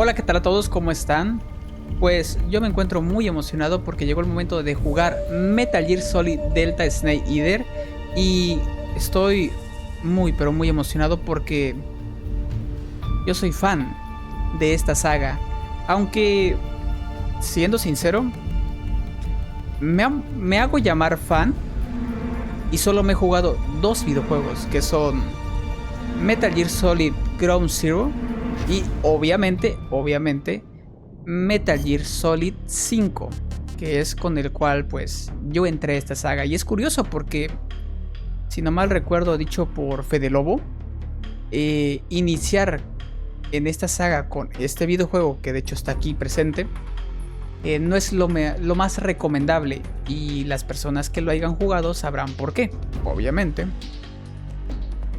Hola, ¿qué tal a todos? ¿Cómo están? Pues yo me encuentro muy emocionado porque llegó el momento de jugar Metal Gear Solid Delta Snake Eater y estoy muy pero muy emocionado porque yo soy fan de esta saga. Aunque, siendo sincero, me hago llamar fan y solo me he jugado dos videojuegos que son Metal Gear Solid Ground Zero y obviamente Metal Gear Solid 5, que es con el cual pues yo entré a esta saga. Y es curioso porque, si no mal recuerdo, dicho por Fede Lobo, iniciar en esta saga con este videojuego, que de hecho está aquí presente, no es lo más recomendable, y las personas que lo hayan jugado sabrán por qué, obviamente.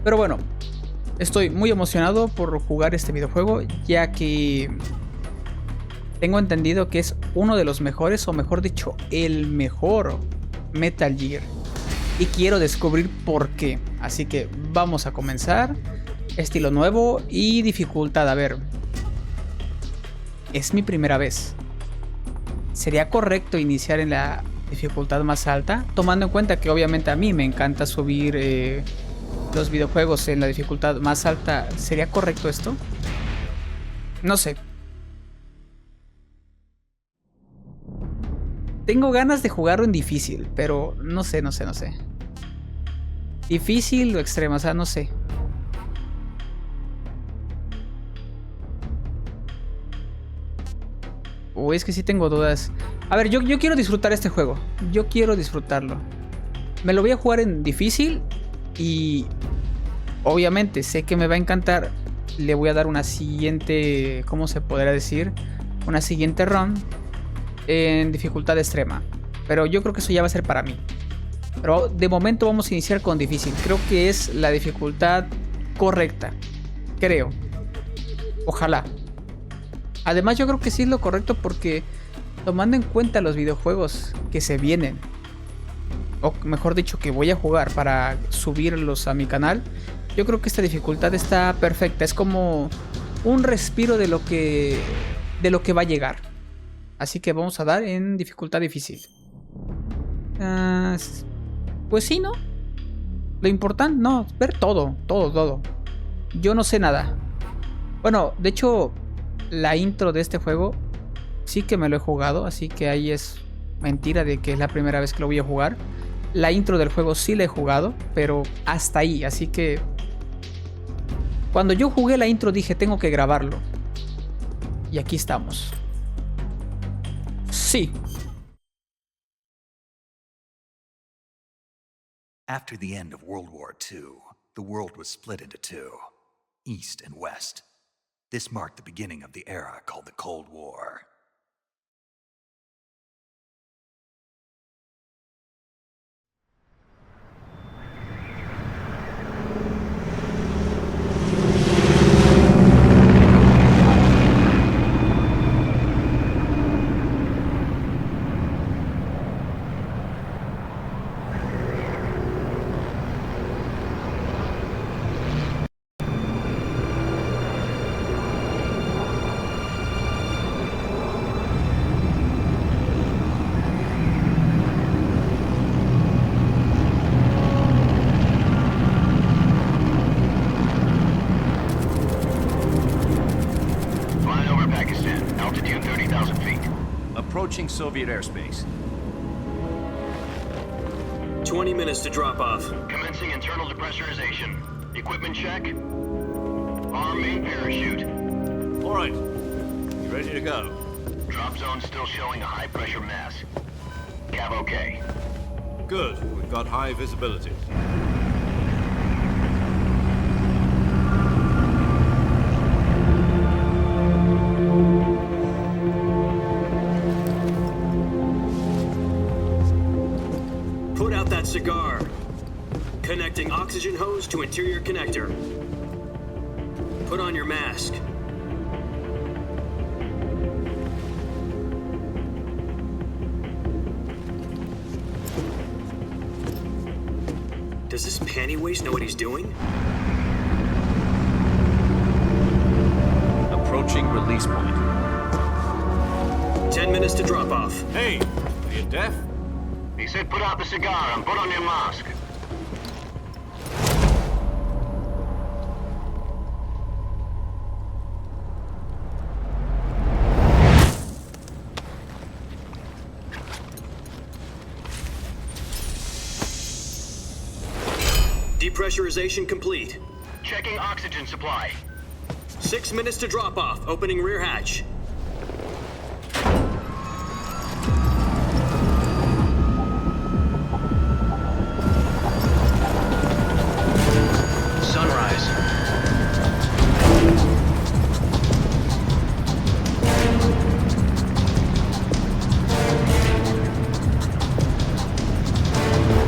Pero bueno, estoy muy emocionado por jugar este videojuego, ya que tengo entendido que es uno de los mejores, o mejor dicho, el mejor Metal Gear. Y quiero descubrir por qué. Así que vamos a comenzar. Estilo nuevo y dificultad. A ver. Es mi primera vez. ¿Sería correcto iniciar en la dificultad más alta? Tomando en cuenta que obviamente a mí me encanta subir los videojuegos en la dificultad más alta. ¿Sería correcto esto? No sé. Tengo ganas de jugarlo en difícil, pero no sé. Difícil o extrema, o sea, no sé. Uy, es que sí tengo dudas. A ver, yo quiero disfrutar este juego. Yo quiero disfrutarlo. Me lo voy a jugar en difícil y obviamente sé que me va a encantar. Le voy a dar una siguiente, ¿cómo se podría decir? Una siguiente run en dificultad extrema. Pero yo creo que eso ya va a ser para mí. Pero de momento vamos a iniciar con difícil. Creo que es la dificultad correcta. Creo. Ojalá. Además yo creo que sí es lo correcto porque, tomando en cuenta los videojuegos que se vienen, o mejor dicho que voy a jugar para subirlos a mi canal, yo creo que esta dificultad está perfecta. Es como un respiro de lo que va a llegar. Así que vamos a dar en dificultad difícil. Pues sí, ¿no? Lo importante, no, ver todo. Yo no sé nada. Bueno, de hecho, la intro de este juego sí que me lo he jugado, así que ahí es mentira de que es la primera vez que lo voy a jugar. La intro del juego sí la he jugado, pero hasta ahí, así que cuando yo jugué la intro dije tengo que grabarlo. Y aquí estamos. Sí. After the end of World War II, the world was split into two, East and West. This marked the beginning of the era called the Cold War. Approaching Soviet airspace. 20 minutes to drop off. Commencing internal depressurization. Equipment check. Arm main parachute. All right. You ready to go? Drop zone still showing a high pressure mass. Cav okay. Good. We've got high visibility. Put out that cigar. Connecting oxygen hose to interior connector. Put on your mask. Does this panty waste know what he's doing? Approaching release. release point. 10 minutes to drop off. Hey, are you deaf? He said put out the cigar and put on your mask. Depressurization complete. Checking oxygen supply. 6 minutes to drop off. Opening rear hatch. Sunrise.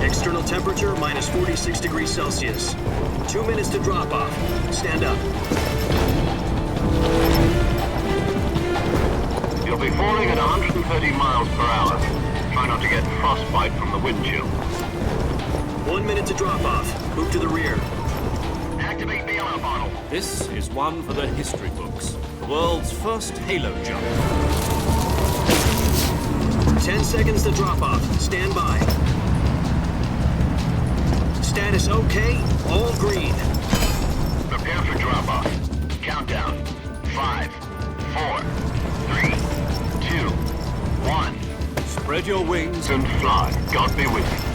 External temperature minus 46 degrees Celsius. 2 minutes to drop off. Stand up. You'll be falling at 130 miles per hour. Try not to get frostbite from the wind chill. 1 minute to drop off. Move to the rear. Activate bailout bottle. This is one for the history books. The world's first halo jump. 10 seconds to drop off. Stand by. Status okay. All green. Prepare for drop-off. Countdown. 5, 4, 3, 2, 1. Spread your wings And fly. God be with you.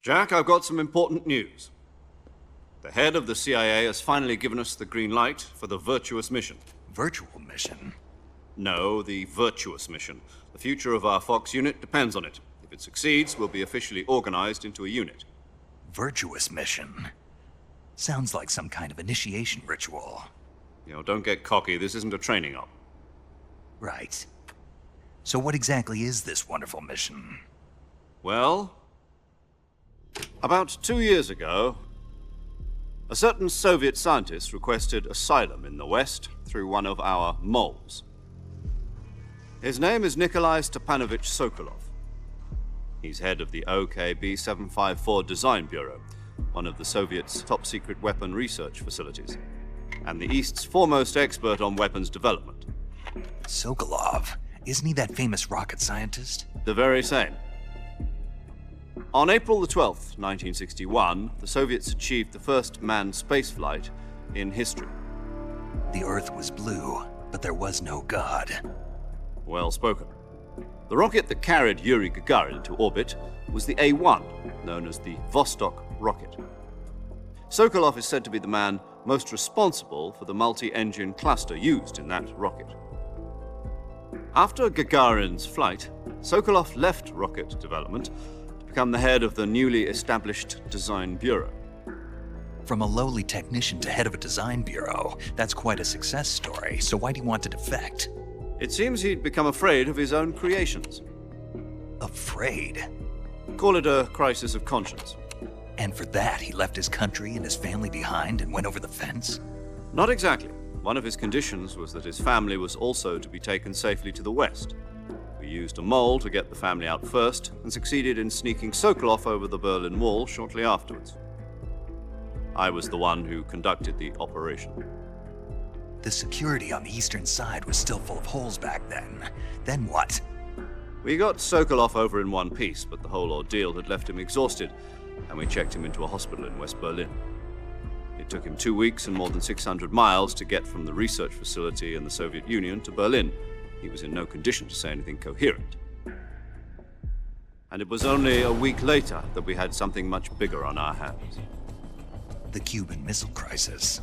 Jack, I've got some important news. The head of the CIA has finally given us the green light for the virtuous mission. Virtual mission? No, the virtuous mission. The future of our Fox unit depends on it. If it succeeds, we'll be officially organized into a unit. Virtuous mission? Sounds like some kind of initiation ritual. You know, don't get cocky. This isn't a training op. Right. So what exactly is this wonderful mission? Well, about 2 years ago, a certain Soviet scientist requested asylum in the West through one of our moles. His name is Nikolai Stepanovich Sokolov. He's head of the OKB 754 Design Bureau, one of the Soviets' top-secret weapon research facilities, and the East's foremost expert on weapons development. Sokolov? Isn't he that famous rocket scientist? The very same. On April the 12th, 1961, the Soviets achieved the first manned spaceflight in history. The Earth was blue, but there was no God. Well spoken. The rocket that carried Yuri Gagarin to orbit was the A-1, known as the Vostok rocket. Sokolov is said to be the man most responsible for the multi-engine cluster used in that rocket. After Gagarin's flight, Sokolov left rocket development to become the head of the newly established Design Bureau. From a lowly technician to head of a design bureau, that's quite a success story, so why do you want to defect? It seems he'd become afraid of his own creations. Afraid? Call it a crisis of conscience. And for that, he left his country and his family behind and went over the fence? Not exactly. One of his conditions was that his family was also to be taken safely to the West. We used a mole to get the family out first and succeeded in sneaking Sokolov over the Berlin Wall shortly afterwards. I was the one who conducted the operation. The security on the eastern side was still full of holes back then. Then what? We got Sokolov over in one piece, but the whole ordeal had left him exhausted, and we checked him into a hospital in West Berlin. It took him 2 weeks and more than 600 miles to get from the research facility in the Soviet Union to Berlin. He was in no condition to say anything coherent. And it was only a week later that we had something much bigger on our hands. The Cuban Missile Crisis.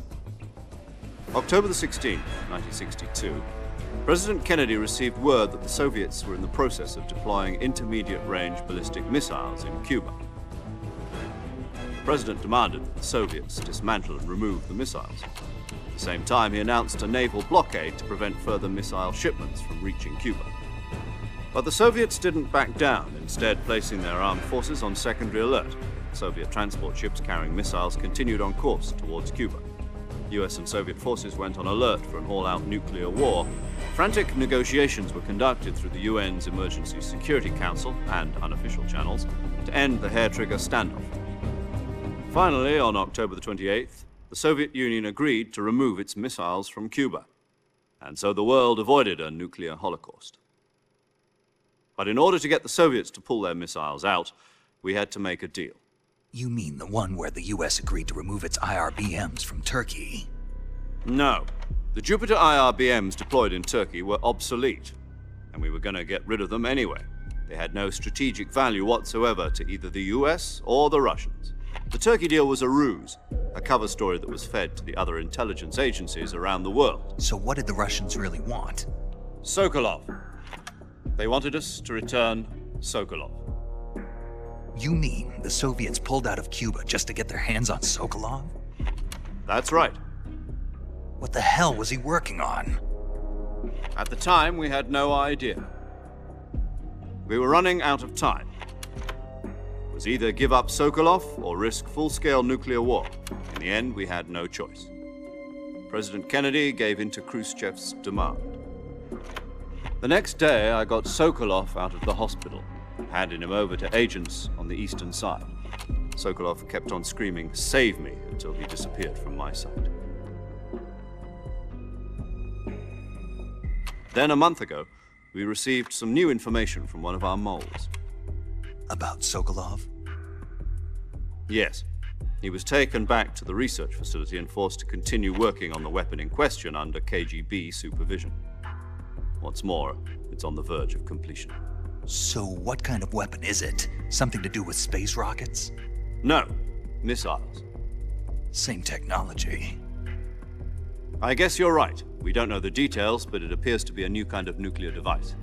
October the 16th, 1962, President Kennedy received word that the Soviets were in the process of deploying intermediate-range ballistic missiles in Cuba. The President demanded that the Soviets dismantle and remove the missiles. At the same time, he announced a naval blockade to prevent further missile shipments from reaching Cuba. But the Soviets didn't back down, instead placing their armed forces on secondary alert. Soviet transport ships carrying missiles continued on course towards Cuba. US and Soviet forces went on alert for an all-out nuclear war. Frantic negotiations were conducted through the UN's Emergency Security Council and unofficial channels to end the hair-trigger standoff. Finally, on October the 28th, the Soviet Union agreed to remove its missiles from Cuba. And so the world avoided a nuclear holocaust. But in order to get the Soviets to pull their missiles out, we had to make a deal. You mean the one where the US agreed to remove its IRBMs from Turkey? No. The Jupiter IRBMs deployed in Turkey were obsolete, and we were going to get rid of them anyway. They had no strategic value whatsoever to either the US or the Russians. The Turkey deal was a ruse, a cover story that was fed to the other intelligence agencies around the world. So what did the Russians really want? Sokolov. They wanted us to return Sokolov. You mean the Soviets pulled out of Cuba just to get their hands on Sokolov? That's right. What the hell was he working on? At the time, we had no idea. We were running out of time. It was either give up Sokolov or risk full-scale nuclear war. In the end, we had no choice. President Kennedy gave in to Khrushchev's demand. The next day, I got Sokolov out of the hospital, handing him over to agents on the eastern side. Sokolov kept on screaming, "Save me," until he disappeared from my sight. Then a month ago, we received some new information from one of our moles. About Sokolov? Yes. He was taken back to the research facility and forced to continue working on the weapon in question under KGB supervision. What's more, it's on the verge of completion. So what kind of weapon is it? Something to do with space rockets? No, missiles. Same technology. I guess you're right. We don't know the details, but it appears to be a new kind of nuclear device.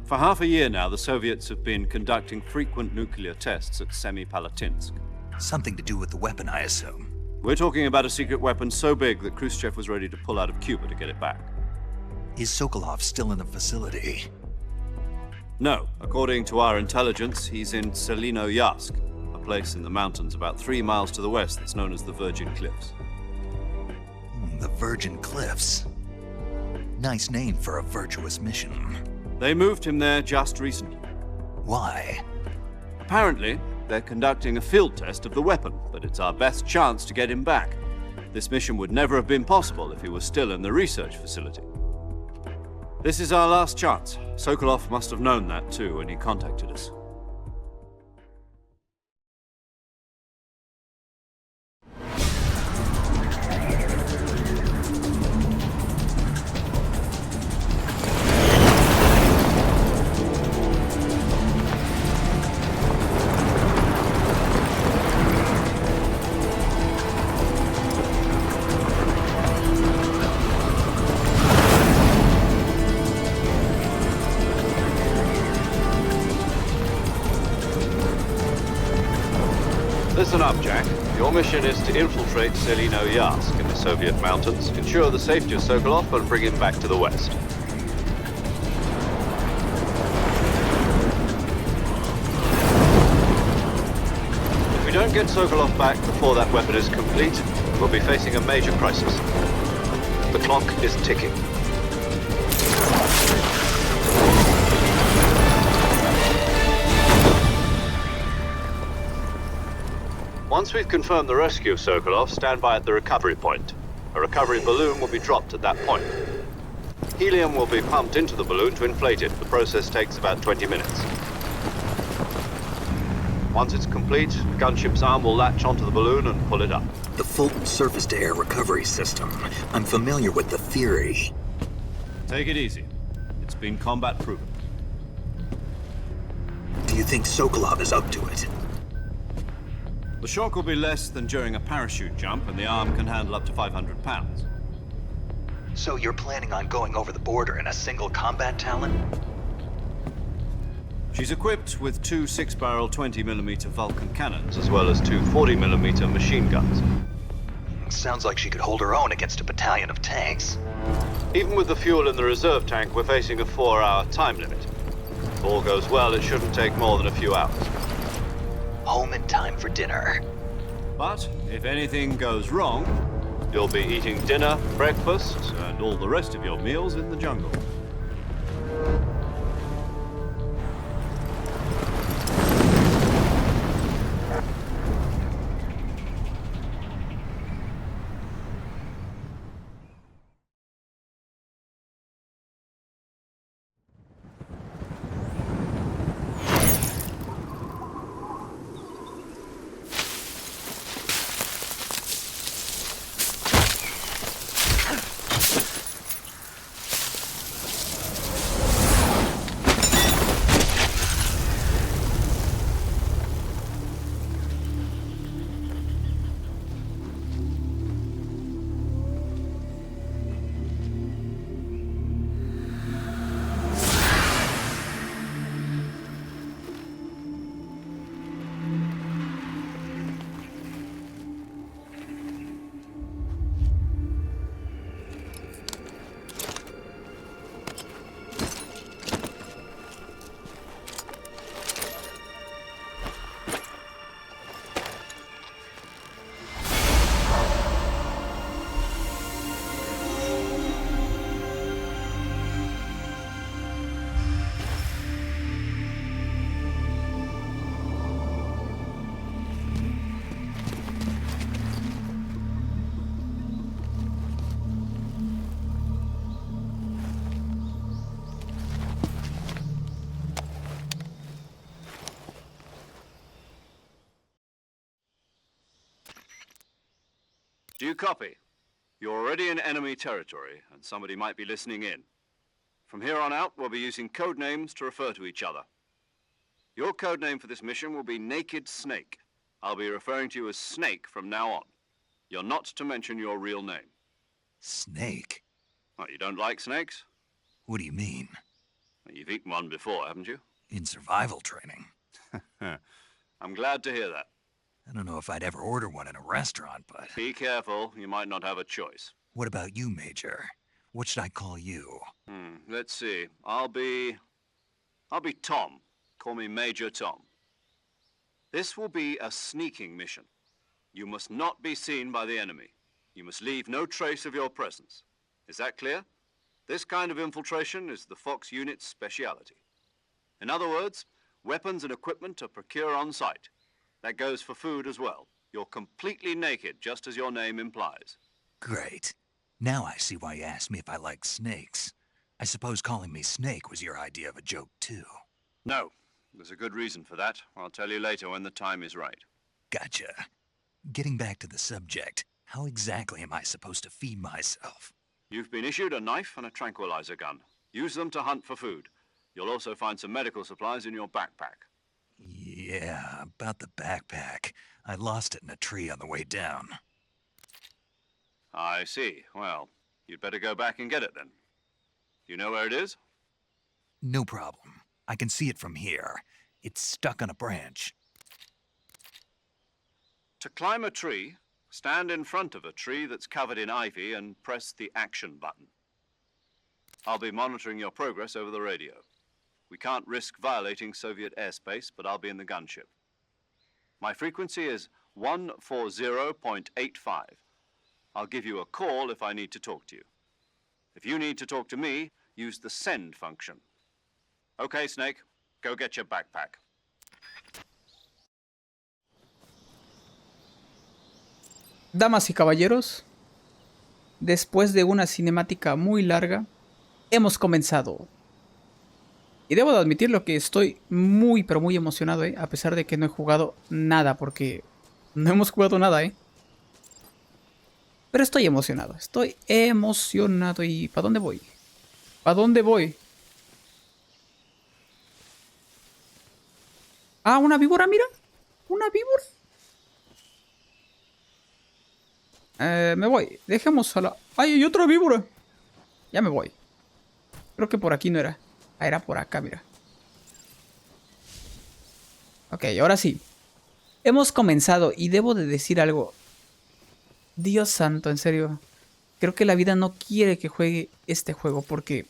For half a year now, the Soviets have been conducting frequent nuclear tests at Semipalatinsk. Something to do with the weapon, I assume. We're talking about a secret weapon so big that Khrushchev was ready to pull out of Cuba to get it back. Is Sokolov still in the facility? No, according to our intelligence, he's in Selinoyarsk, a place in the mountains about 3 miles to the west that's known as the Virgin Cliffs. The Virgin Cliffs. Nice name for a virtuous mission. They moved him there just recently. Why? Apparently, they're conducting a field test of the weapon, but it's our best chance to get him back. This mission would never have been possible if he was still in the research facility. This is our last chance. Sokolov must have known that too when he contacted us. Listen up, Jack. Your mission is to infiltrate Selinoyarsk in the Soviet mountains, ensure the safety of Sokolov, and bring him back to the west. If we don't get Sokolov back before that weapon is complete, we'll be facing a major crisis. The clock is ticking. Once we've confirmed the rescue of Sokolov, stand by at the recovery point. A recovery balloon will be dropped at that point. Helium will be pumped into the balloon to inflate it. The process takes about 20 minutes. Once it's complete, the gunship's arm will latch onto the balloon and pull it up. The Fulton surface-to-air recovery system. I'm familiar with the theory. Take it easy. It's been combat proven. Do you think Sokolov is up to it? The shock will be less than during a parachute jump, and the arm can handle up to 500 pounds. So you're planning on going over the border in a single combat Talon? She's equipped with 2 6-barrel 20mm Vulcan cannons, as well as 2 40mm machine guns. Sounds like she could hold her own against a battalion of tanks. Even with the fuel in the reserve tank, we're facing a 4-hour time limit. If all goes well, it shouldn't take more than a few hours. Home in time for dinner. But if anything goes wrong, you'll be eating dinner, breakfast, and all the rest of your meals in the jungle. Do you copy? You're already in enemy territory, and somebody might be listening in. From here on out, we'll be using code names to refer to each other. Your code name for this mission will be Naked Snake. I'll be referring to you as Snake from now on. You're not to mention your real name. Snake? What, you don't like snakes? What do you mean? Well, you've eaten one before, haven't you? In survival training. I'm glad to hear that. I don't know if I'd ever order one in a restaurant, but... Be careful, you might not have a choice. What about you, Major? What should I call you? Let's see. I'll be Tom. Call me Major Tom. This will be a sneaking mission. You must not be seen by the enemy. You must leave no trace of your presence. Is that clear? This kind of infiltration is the Fox unit's speciality. In other words, weapons and equipment are procured on site. That goes for food as well. You're completely naked, just as your name implies. Great. Now I see why you asked me if I like snakes. I suppose calling me Snake was your idea of a joke, too. No, there's a good reason for that. I'll tell you later when the time is right. Gotcha. Getting back to the subject, how exactly am I supposed to feed myself? You've been issued a knife and a tranquilizer gun. Use them to hunt for food. You'll also find some medical supplies in your backpack. Yeah, about the backpack. I lost it in a tree on the way down. I see. Well, you'd better go back and get it then. Do you know where it is? No problem. I can see it from here. It's stuck on a branch. To climb a tree, stand in front of a tree that's covered in ivy and press the action button. I'll be monitoring your progress over the radio. We can't risk violating Soviet airspace, but I'll be in the gunship. My frequency is 140.85. I'll give you a call if I need to talk to you. If you need to talk to me, use the send function. Okay, Snake, go get your backpack. Damas y caballeros, después de una cinemática muy larga, hemos comenzado. Y debo de admitirlo que estoy muy, pero muy emocionado, a pesar de que no he jugado nada, porque no hemos jugado nada, Pero estoy emocionado, ¿Y para dónde voy? ¿Para dónde voy? Ah, una víbora, mira. Una víbora. Me voy. Dejemos a la... ¡Ay, hay otra víbora! Ya me voy. Creo que por aquí no era. Ah, era por acá, mira. Ok, ahora sí. Hemos comenzado y debo de decir algo. Dios santo, en serio. creo que la vida no quiere que juegue este juego porque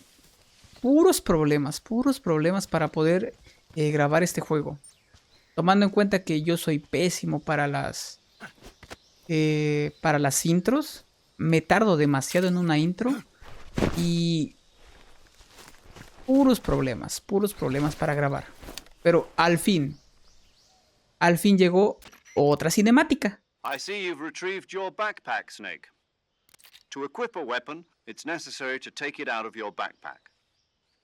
puros problemas para poder grabar este juego. Tomando en cuenta que yo soy pésimo para las intros, me tardo demasiado en una intro y puros problemas para grabar. Pero al fin llegó otra cinemática. I see you've retrieved your backpack, Snake. To equip a weapon, it's necessary to take it out of your backpack.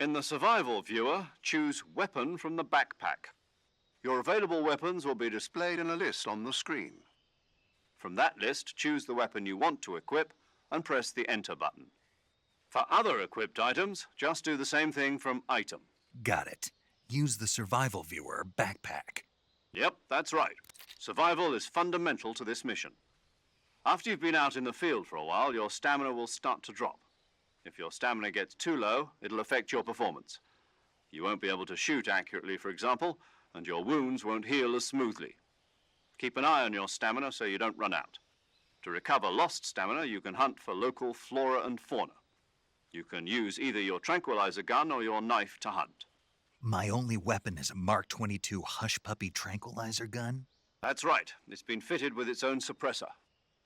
In the survival viewer, choose Weapon from the backpack. Your available weapons will be displayed in a list on the screen. From that list, choose the weapon you want to equip and press the Enter button. For other equipped items, just do the same thing from Item. Got it. Use the survival viewer backpack. Yep, that's right. Survival is fundamental to this mission. After you've been out in the field for a while, your stamina will start to drop. If your stamina gets too low, it'll affect your performance. You won't be able to shoot accurately, for example, and your wounds won't heal as smoothly. Keep an eye on your stamina so you don't run out. To recover lost stamina, you can hunt for local flora and fauna. You can use either your tranquilizer gun or your knife to hunt. My only weapon is a Mark 22 Hush Puppy tranquilizer gun? That's right. It's been fitted with its own suppressor.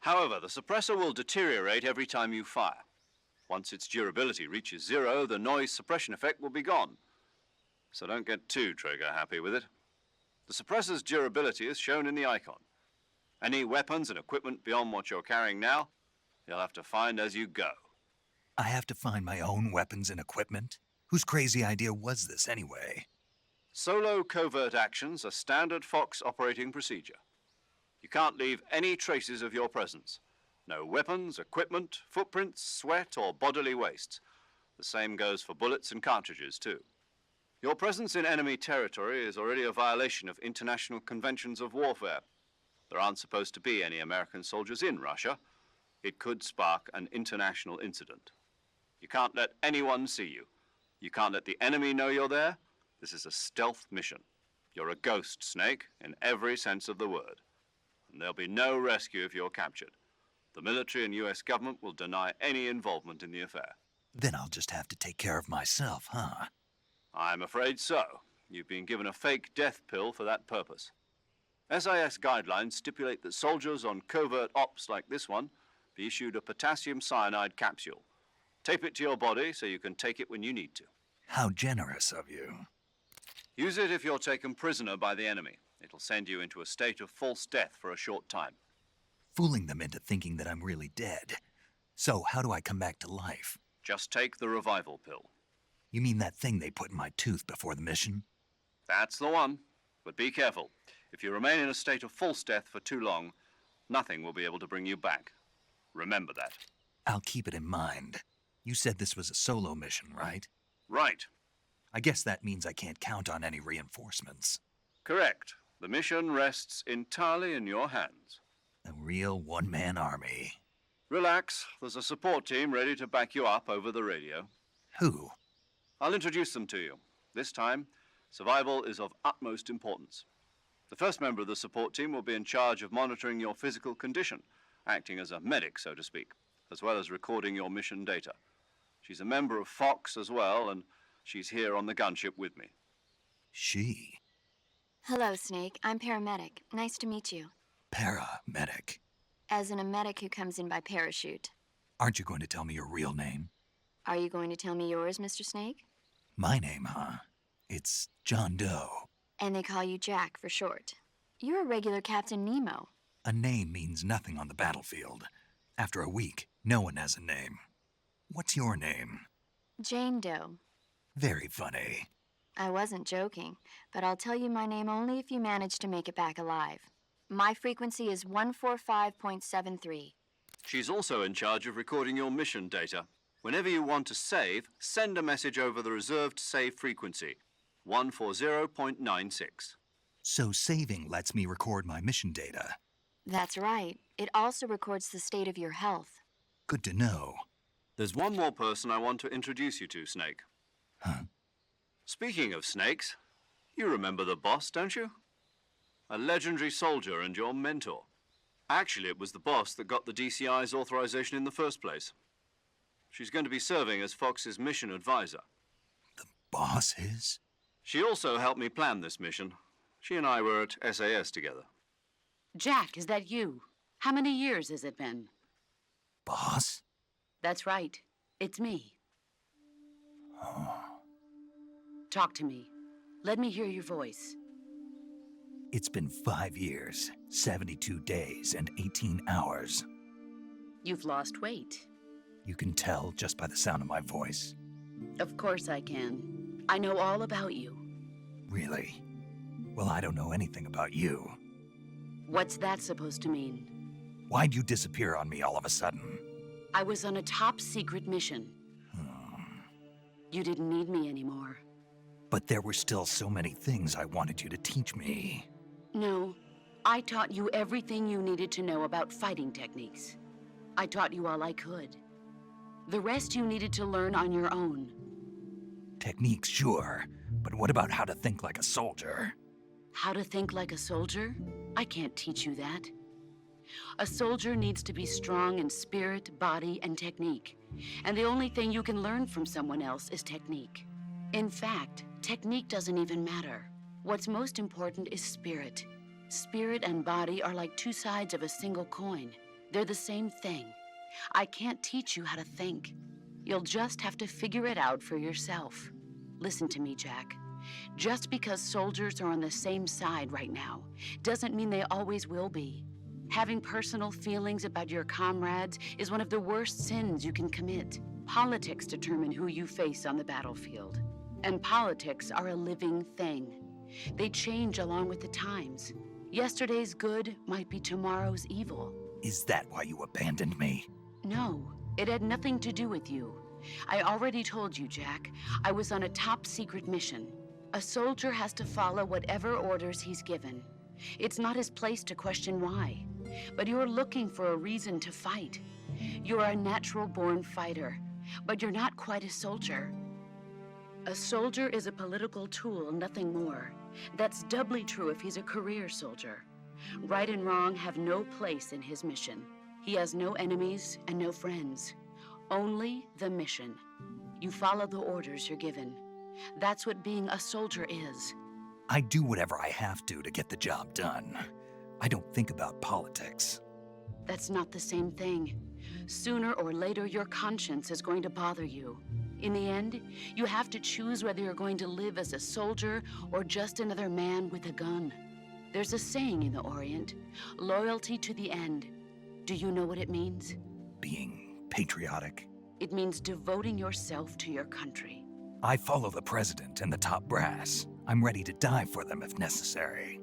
However, the suppressor will deteriorate every time you fire. Once its durability reaches 0, the noise suppression effect will be gone. So don't get too trigger-happy with it. The suppressor's durability is shown in the icon. Any weapons and equipment beyond what you're carrying now, you'll have to find as you go. I have to find my own weapons and equipment? Whose crazy idea was this anyway? Solo covert actions are standard Fox operating procedure. You can't leave any traces of your presence. No weapons, equipment, footprints, sweat, or bodily wastes. The same goes for bullets and cartridges, too. Your presence in enemy territory is already a violation of international conventions of warfare. There aren't supposed to be any American soldiers in Russia. It could spark an international incident. You can't let anyone see you. You can't let the enemy know you're there. This is a stealth mission. You're a ghost, Snake, in every sense of the word. And there'll be no rescue if you're captured. The military and US government will deny any involvement in the affair. Then I'll just have to take care of myself, huh? I'm afraid so. You've been given a fake death pill for that purpose. SIS guidelines stipulate that soldiers on covert ops like this one be issued a potassium cyanide capsule. Tape it to your body so you can take it when you need to. How generous of you. Use it if you're taken prisoner by the enemy. It'll send you into a state of false death for a short time. Fooling them into thinking that I'm really dead. So how do I come back to life? Just take the revival pill. You mean that thing they put in my tooth before the mission? That's the one. But be careful. If you remain in a state of false death for too long, nothing will be able to bring you back. Remember that. I'll keep it in mind. You said this was a solo mission, right? Right. I guess that means I can't count on any reinforcements. Correct. The mission rests entirely in your hands. A real one-man army. Relax. There's a support team ready to back you up over the radio. Who? I'll introduce them to you. This time, survival is of utmost importance. The first member of the support team will be in charge of monitoring your physical condition, acting as a medic, so to speak, as well as recording your mission data. She's a member of Fox as well, and she's here on the gunship with me. She? Hello, Snake. I'm paramedic. Nice to meet you. Paramedic. As in a medic who comes in by parachute. Aren't you going to tell me your real name? Are you going to tell me yours, Mr. Snake? My name, huh? It's John Doe. And they call you Jack for short. You're a regular Captain Nemo. A name means nothing on the battlefield. After a week, no one has a name. What's your name? Jane Doe. Very funny. I wasn't joking, but I'll tell you my name only if you manage to make it back alive. My frequency is 145.73. She's also in charge of recording your mission data. Whenever you want to save, send a message over the reserved save frequency, 140.96. So saving lets me record my mission data. That's right. It also records the state of your health. Good to know. There's one more person I want to introduce you to, Snake. Huh? Speaking of snakes, you remember the boss, don't you? A legendary soldier and your mentor. Actually, it was the boss that got the DCI's authorization in the first place. She's going to be serving as Fox's mission advisor. Boss is? She also helped me plan this mission. She and I were at SAS together. Jack, is that you? How many years has it been? Boss? That's right. It's me. Talk to me. Let me hear your voice. It's been 5 years, 72 days, and 18 hours. You've lost weight. You can tell just by the sound of my voice. Of course I can. I know all about you. Really? Well, I don't know anything about you. What's that supposed to mean? Why'd you disappear on me all of a sudden? I was on a top secret mission. You didn't need me anymore. But there were still so many things I wanted you to teach me. No, I taught you everything you needed to know about fighting techniques. I taught you all I could. The rest you needed to learn on your own. Techniques, sure. But what about how to think like a soldier? How to think like a soldier? I can't teach you that. A soldier needs to be strong in spirit, body, and technique. And the only thing you can learn from someone else is technique. In fact, technique doesn't even matter. What's most important is spirit. Spirit and body are like two sides of a single coin. They're the same thing. I can't teach you how to think. You'll just have to figure it out for yourself. Listen to me, Jack. Just because soldiers are on the same side right now doesn't mean they always will be. Having personal feelings about your comrades is one of the worst sins you can commit. Politics determine who you face on the battlefield. And politics are a living thing. They change along with the times. Yesterday's good might be tomorrow's evil. Is that why you abandoned me? No, it had nothing to do with you. I already told you, Jack. I was on a top secret mission. A soldier has to follow whatever orders he's given. It's not his place to question why. But you're looking for a reason to fight. You're a natural-born fighter, but you're not quite a soldier. A soldier is a political tool, nothing more. That's doubly true if he's a career soldier. Right and wrong have no place in his mission. He has no enemies and no friends. Only the mission. You follow the orders you're given. That's what being a soldier is. I do whatever I have to get the job done. I don't think about politics. That's not the same thing. Sooner or later, your conscience is going to bother you. In the end, you have to choose whether you're going to live as a soldier or just another man with a gun. There's a saying in the Orient, loyalty to the end. Do you know what it means? Being patriotic. It means devoting yourself to your country. I follow the president and the top brass. I'm ready to die for them if necessary.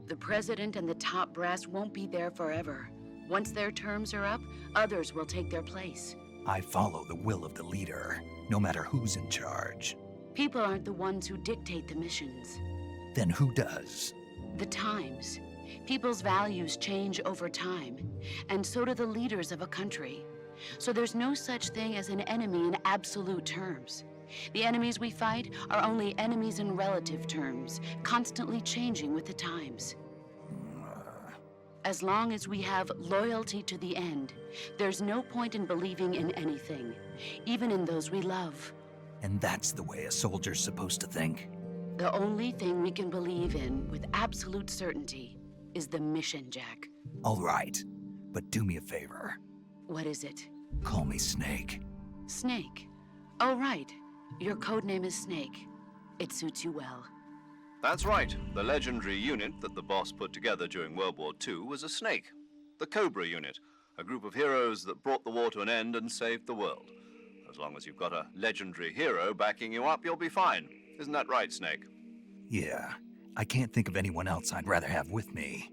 The president and the top brass won't be there forever. Once their terms are up, others will take their place. I follow the will of the leader, no matter who's in charge. People aren't the ones who dictate the missions. Then who does? The times. People's values change over time, and so do the leaders of a country. So there's no such thing as an enemy in absolute terms. The enemies we fight are only enemies in relative terms, constantly changing with the times. As long as we have loyalty to the end, there's no point in believing in anything, even in those we love. And that's the way a soldier's supposed to think? The only thing we can believe in with absolute certainty is the mission, Jack. All right, but do me a favor. What is it? Call me Snake. Snake. Oh, right. Your code name is Snake. It suits you well. That's right. The legendary unit that the boss put together during World War II was a snake. The Cobra unit, a group of heroes that brought the war to an end and saved the world. As long as you've got a legendary hero backing you up, you'll be fine. Isn't that right, Snake? Yeah, I can't think of anyone else I'd rather have with me.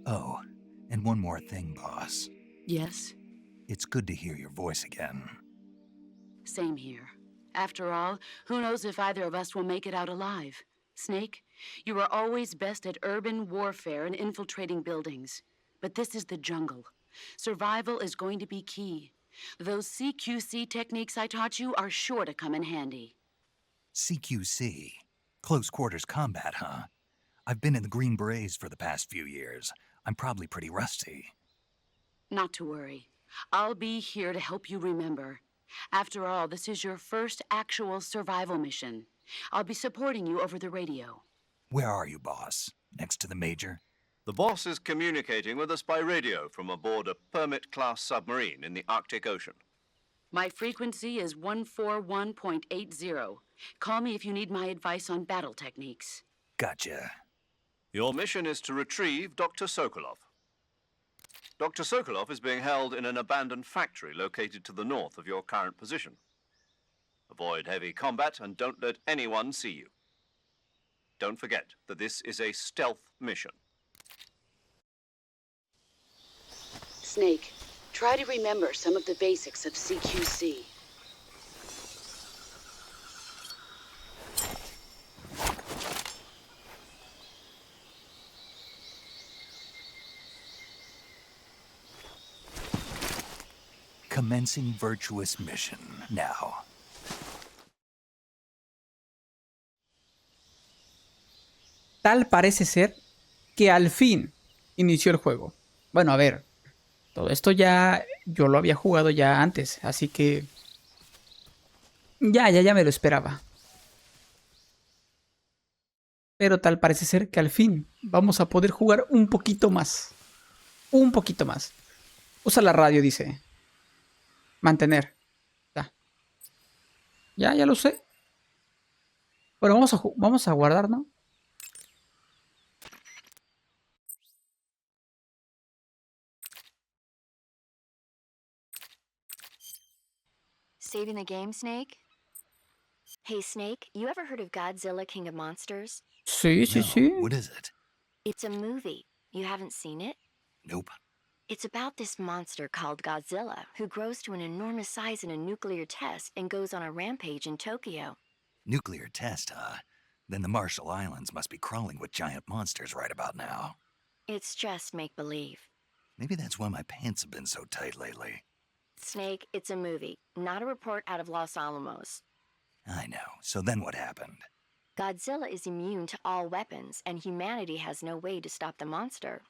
Oh, and one more thing, boss. Yes? It's good to hear your voice again. Same here. After all, who knows if either of us will make it out alive? Snake, you were always best at urban warfare and infiltrating buildings. But this is the jungle. Survival is going to be key. Those CQC techniques I taught you are sure to come in handy. CQC? Close quarters combat, huh? I've been in the Green Berets for the past few years. I'm probably pretty rusty. Not to worry. I'll be here to help you remember. After all, this is your first actual survival mission. I'll be supporting you over the radio. Where are you, boss? Next to the major? The boss is communicating with us by radio from aboard a Permit-class submarine in the Arctic Ocean. My frequency is 141.80. Call me if you need my advice on battle techniques. Gotcha. Your mission is to retrieve Dr. Sokolov. Dr. Sokolov is being held in an abandoned factory located to the north of your current position. Avoid heavy combat and don't let anyone see you. Don't forget that this is a stealth mission. Snake, try to remember some of the basics of CQC. Commencing virtuous mission now. Tal parece ser que al fin inició el juego. Bueno, a ver, todo esto ya yo lo había jugado ya antes, así que ya me lo esperaba. Pero tal parece ser que al fin vamos a poder jugar un poquito más. Un poquito más. Usa la radio, dice. Mantener. Ya lo sé. Bueno, vamos a guardar, ¿no? Saving the game, Snake? Hey, Snake, you ever heard of Godzilla, King of Monsters? Sí. No, what is it? It's a movie. You haven't seen it? Nope. It's about this monster called Godzilla, who grows to an enormous size in a nuclear test and goes on a rampage in Tokyo. Nuclear test, huh? Then the Marshall Islands must be crawling with giant monsters right about now. It's just make-believe. Maybe that's why my pants have been so tight lately. Snake, it's a movie, not a report out of Los Alamos. I know. So then what happened? Godzilla is immune to all weapons, and humanity has no way to stop the monster.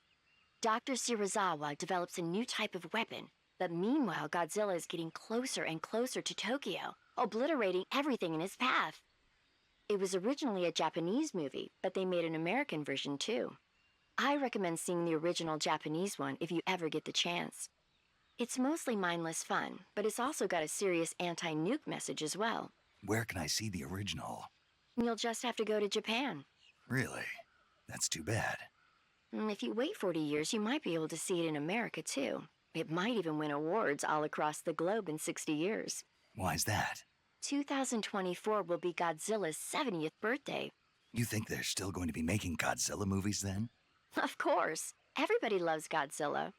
Dr. Shirazawa develops a new type of weapon, but meanwhile Godzilla is getting closer and closer to Tokyo, obliterating everything in his path. It was originally a Japanese movie, but they made an American version too. I recommend seeing the original Japanese one if you ever get the chance. It's mostly mindless fun, but it's also got a serious anti-nuke message as well. Where can I see the original? You'll just have to go to Japan. Really? That's too bad. If you wait 40 years, you might be able to see it in America too. It might even win awards all across the globe in 60 years. Why's that? 2024 will be Godzilla's 70th birthday. You think they're still going to be making Godzilla movies then? Of course. Everybody loves Godzilla.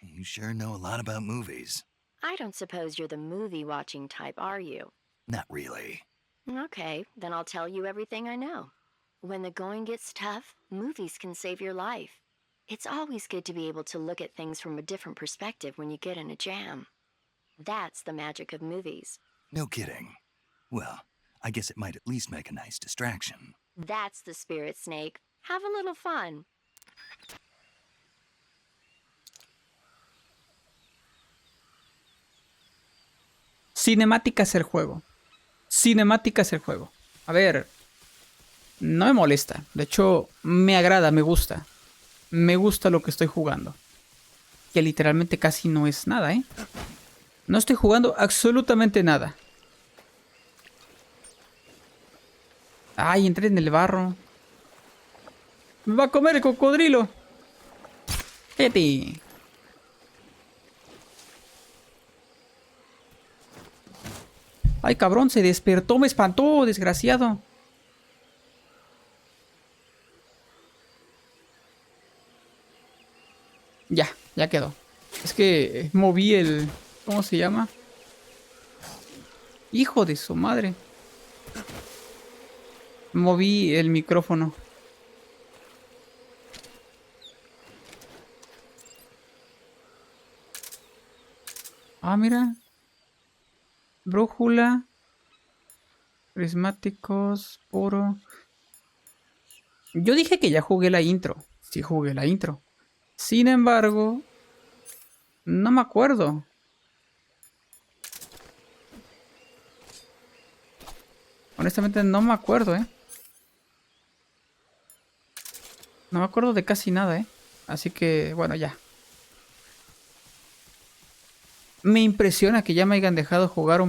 You sure know a lot about movies. I don't suppose you're the movie-watching type, are you? Not really. Okay, then I'll tell you everything I know. When the going gets tough, movies can save your life. It's always good to be able to look at things from a different perspective when you get in a jam. That's the magic of movies. No kidding. Well, I guess it might at least make a nice distraction. That's the spirit, Snake. Have a little fun. Cinemática es el juego. Cinemática es el juego. A ver, no me molesta. De hecho, me agrada, me gusta. Me gusta lo que estoy jugando. Que literalmente casi no es nada, ¿eh? No estoy jugando absolutamente nada. Ay, entré en el barro. Me va a comer el cocodrilo. Cállate. Ay, cabrón, se despertó, me espantó, desgraciado. Ya quedó. Es que moví el... ¿Cómo se llama? Hijo de su madre. Moví el micrófono. Ah, mira. Brújula. Prismáticos. Puro. Yo dije que ya jugué la intro. Sí jugué la intro. Sin embargo, no me acuerdo. Honestamente no me acuerdo, ¿eh? No me acuerdo de casi nada, ¿eh? Así que, bueno, ya. Me impresiona que ya me hayan dejado jugar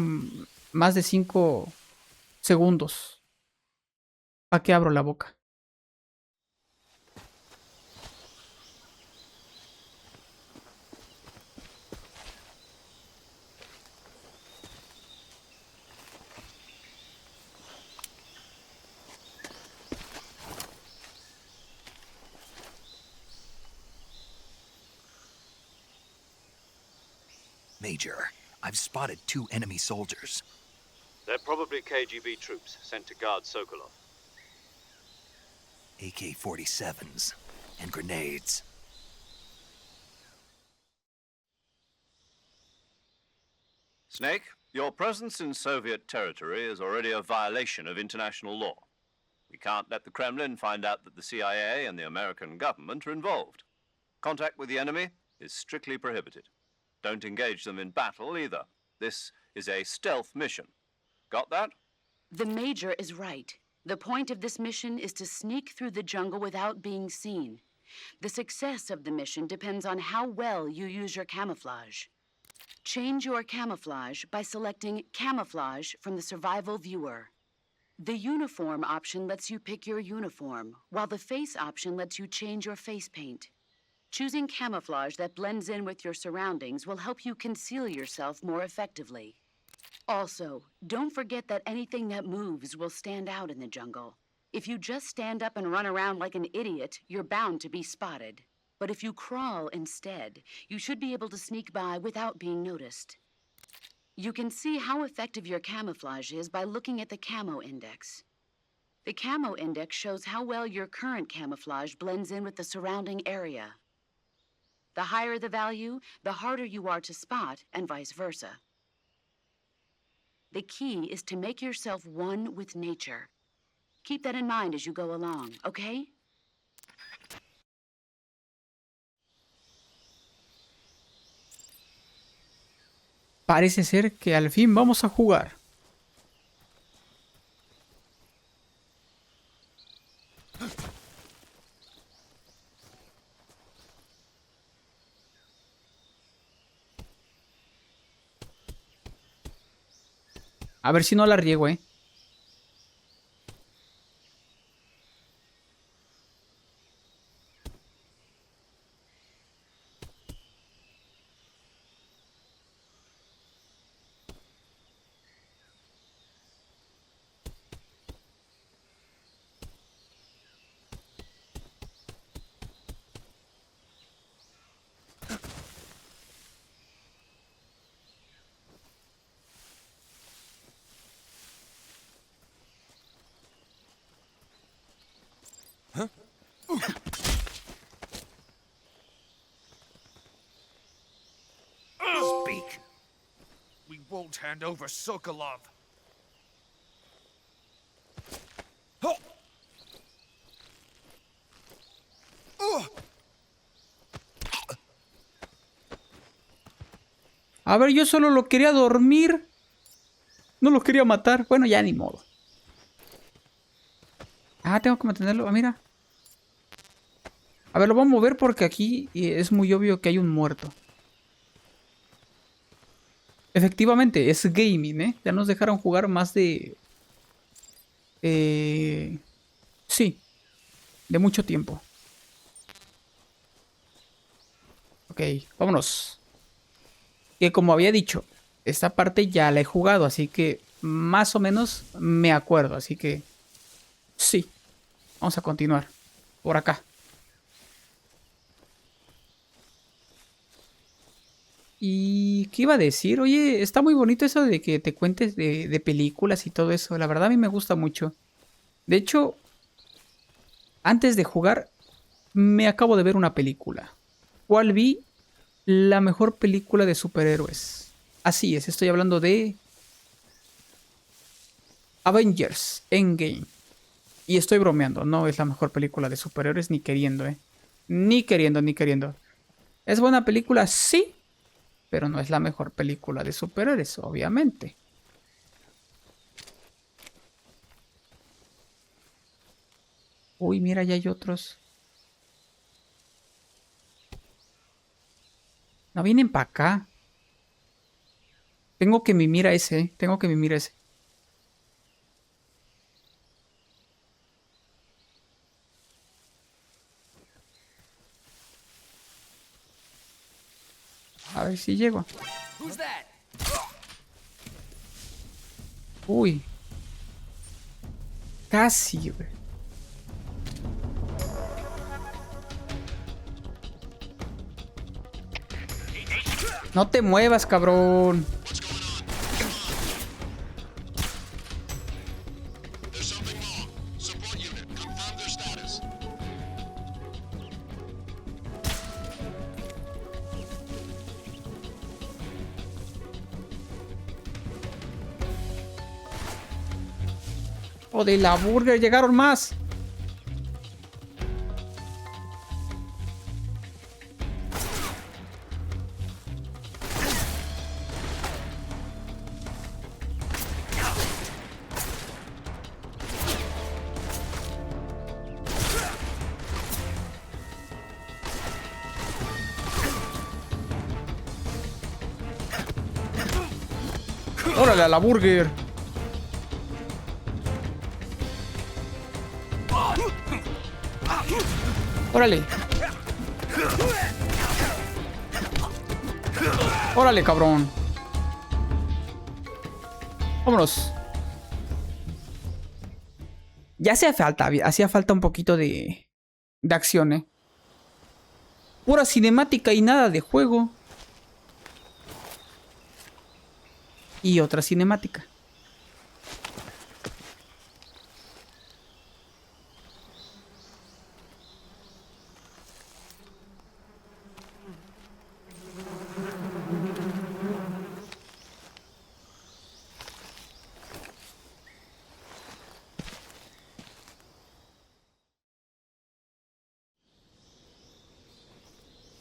más de 5 segundos. ¿Para qué abro la boca? Major, I've spotted 2 enemy soldiers. They're probably KGB troops sent to guard Sokolov. AK-47s and grenades. Snake, your presence in Soviet territory is already a violation of international law. We can't let the Kremlin find out that the CIA and the American government are involved. Contact with the enemy is strictly prohibited. Don't engage them in battle either. This is a stealth mission. Got that? The Major is right. The point of this mission is to sneak through the jungle without being seen. The success of the mission depends on how well you use your camouflage. Change your camouflage by selecting Camouflage from the Survival Viewer. The Uniform option lets you pick your uniform, while the Face option lets you change your face paint. Choosing camouflage that blends in with your surroundings will help you conceal yourself more effectively. Also, don't forget that anything that moves will stand out in the jungle. If you just stand up and run around like an idiot, you're bound to be spotted. But if you crawl instead, you should be able to sneak by without being noticed. You can see how effective your camouflage is by looking at the camo index. The camo index shows how well your current camouflage blends in with the surrounding area. The higher the value, the harder you are to spot, and vice versa. The key is to make yourself one with nature. Keep that in mind as you go along, okay? Parece ser que al fin vamos a jugar. A ver si no la riego, ¿eh? Speak. We won't hand over Sokolov. A ver, yo solo lo quería dormir. No lo quería matar. Bueno, ya ni modo. Ah, tengo que mantenerlo. Ah, mira. A ver, lo voy a mover porque aquí es muy obvio que hay un muerto. Efectivamente, es gaming, ¿eh? Ya nos dejaron jugar más de... sí. De mucho tiempo. Ok, vámonos. Que como había dicho, esta parte ya la he jugado, así que más o menos me acuerdo. Así que sí, vamos a continuar por acá. ¿Y qué iba a decir? Oye, está muy bonito eso de que te cuentes de películas y todo eso. La verdad a mí me gusta mucho. De hecho, antes de jugar, me acabo de ver una película. ¿Cuál vi? La mejor película de superhéroes. Así es, estoy hablando de Avengers Endgame. Y estoy bromeando, no es la mejor película de superhéroes ni queriendo, ¿eh? Ni queriendo, ni queriendo. ¿Es buena película? Sí. Pero no es la mejor película de superhéroes, obviamente. Uy, mira, ya hay otros. No vienen para acá. Tengo que mimir a ese, ¿eh? Tengo que mimir a ese. A ver si llego. Uy. Casi, güey. No te muevas, cabrón. O de la burger, llegaron más. Órale a la burger. Órale. Órale, cabrón. Vámonos. Ya hacía falta un poquito de acción, ¿eh? Pura cinemática y nada de juego. Y otra cinemática.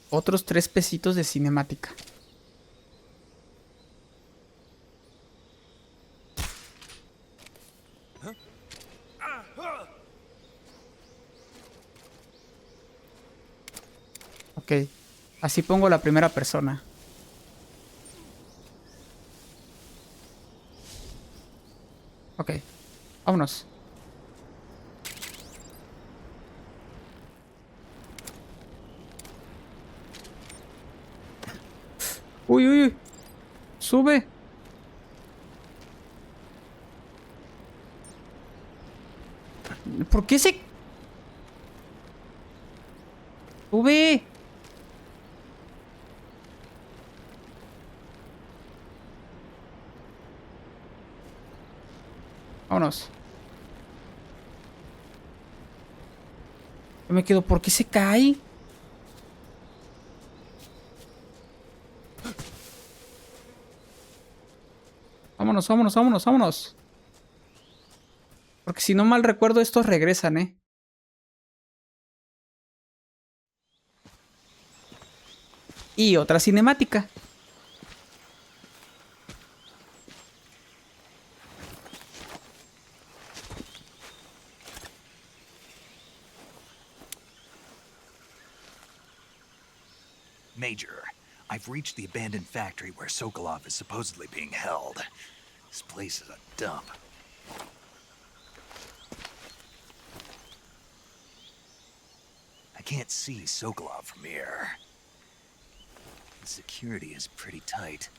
Otros 3 pesitos de cinemática. Ok. Así pongo la primera persona. Ok. Vámonos. Uy, uy, uy. Sube. ¿Por qué se...? Sube. Vámonos. Yo me quedo, ¿por qué se cae? Vámonos, vámonos, vámonos, vámonos. Porque si no mal recuerdo, estos regresan, ¿eh? Y otra cinemática. Major, I've reached the abandoned factory where Sokolov is supposedly being held. This place is a dump. I can't see Sokolov from here. The security is pretty tight.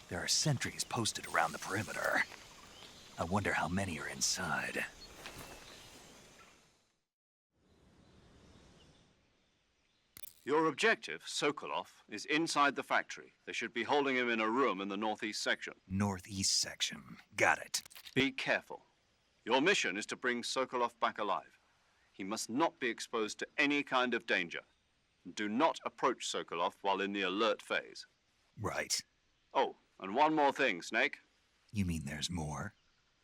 There are sentries posted around the perimeter. I wonder how many are inside. Your objective, Sokolov, is inside the factory. They should be holding him in a room in the northeast section. Northeast section. Got it. Be careful. Your mission is to bring Sokolov back alive. He must not be exposed to any kind of danger. Do not approach Sokolov while in the alert phase. Right. Oh, and one more thing, Snake. You mean there's more?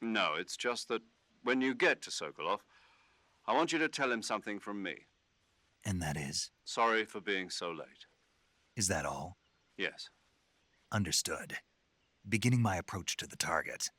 No, it's just that when you get to Sokolov, I want you to tell him something from me. And that is? Sorry for being so late. Is that all? Yes. Understood. Beginning my approach to the target.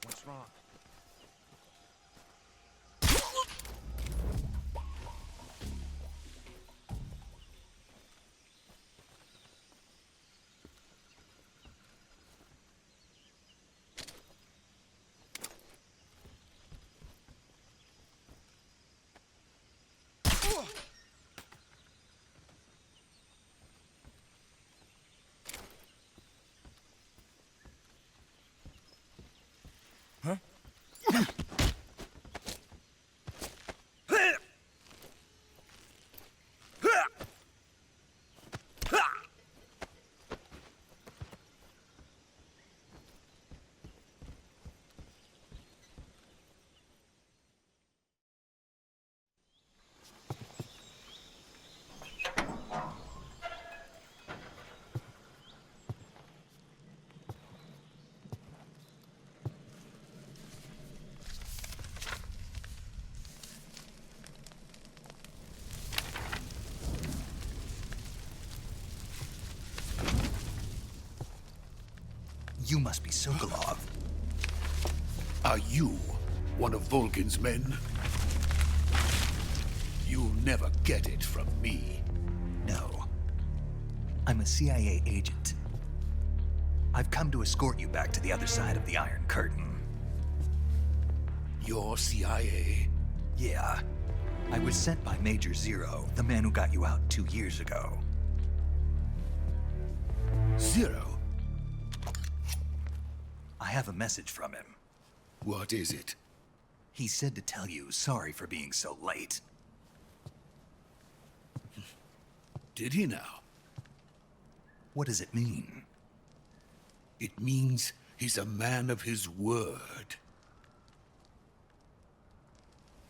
What's wrong? You must be Sokolov. Are you one of Volgin's men? You'll never get it from me. No. I'm a CIA agent. I've come to escort you back to the other side of the Iron Curtain. You're CIA? Yeah. I was sent by Major Zero, the man who got you out 2 years ago. Zero? I have a message from him. What is it? He said to tell you sorry for being so late. Did he now? What does it mean? It means he's a man of his word.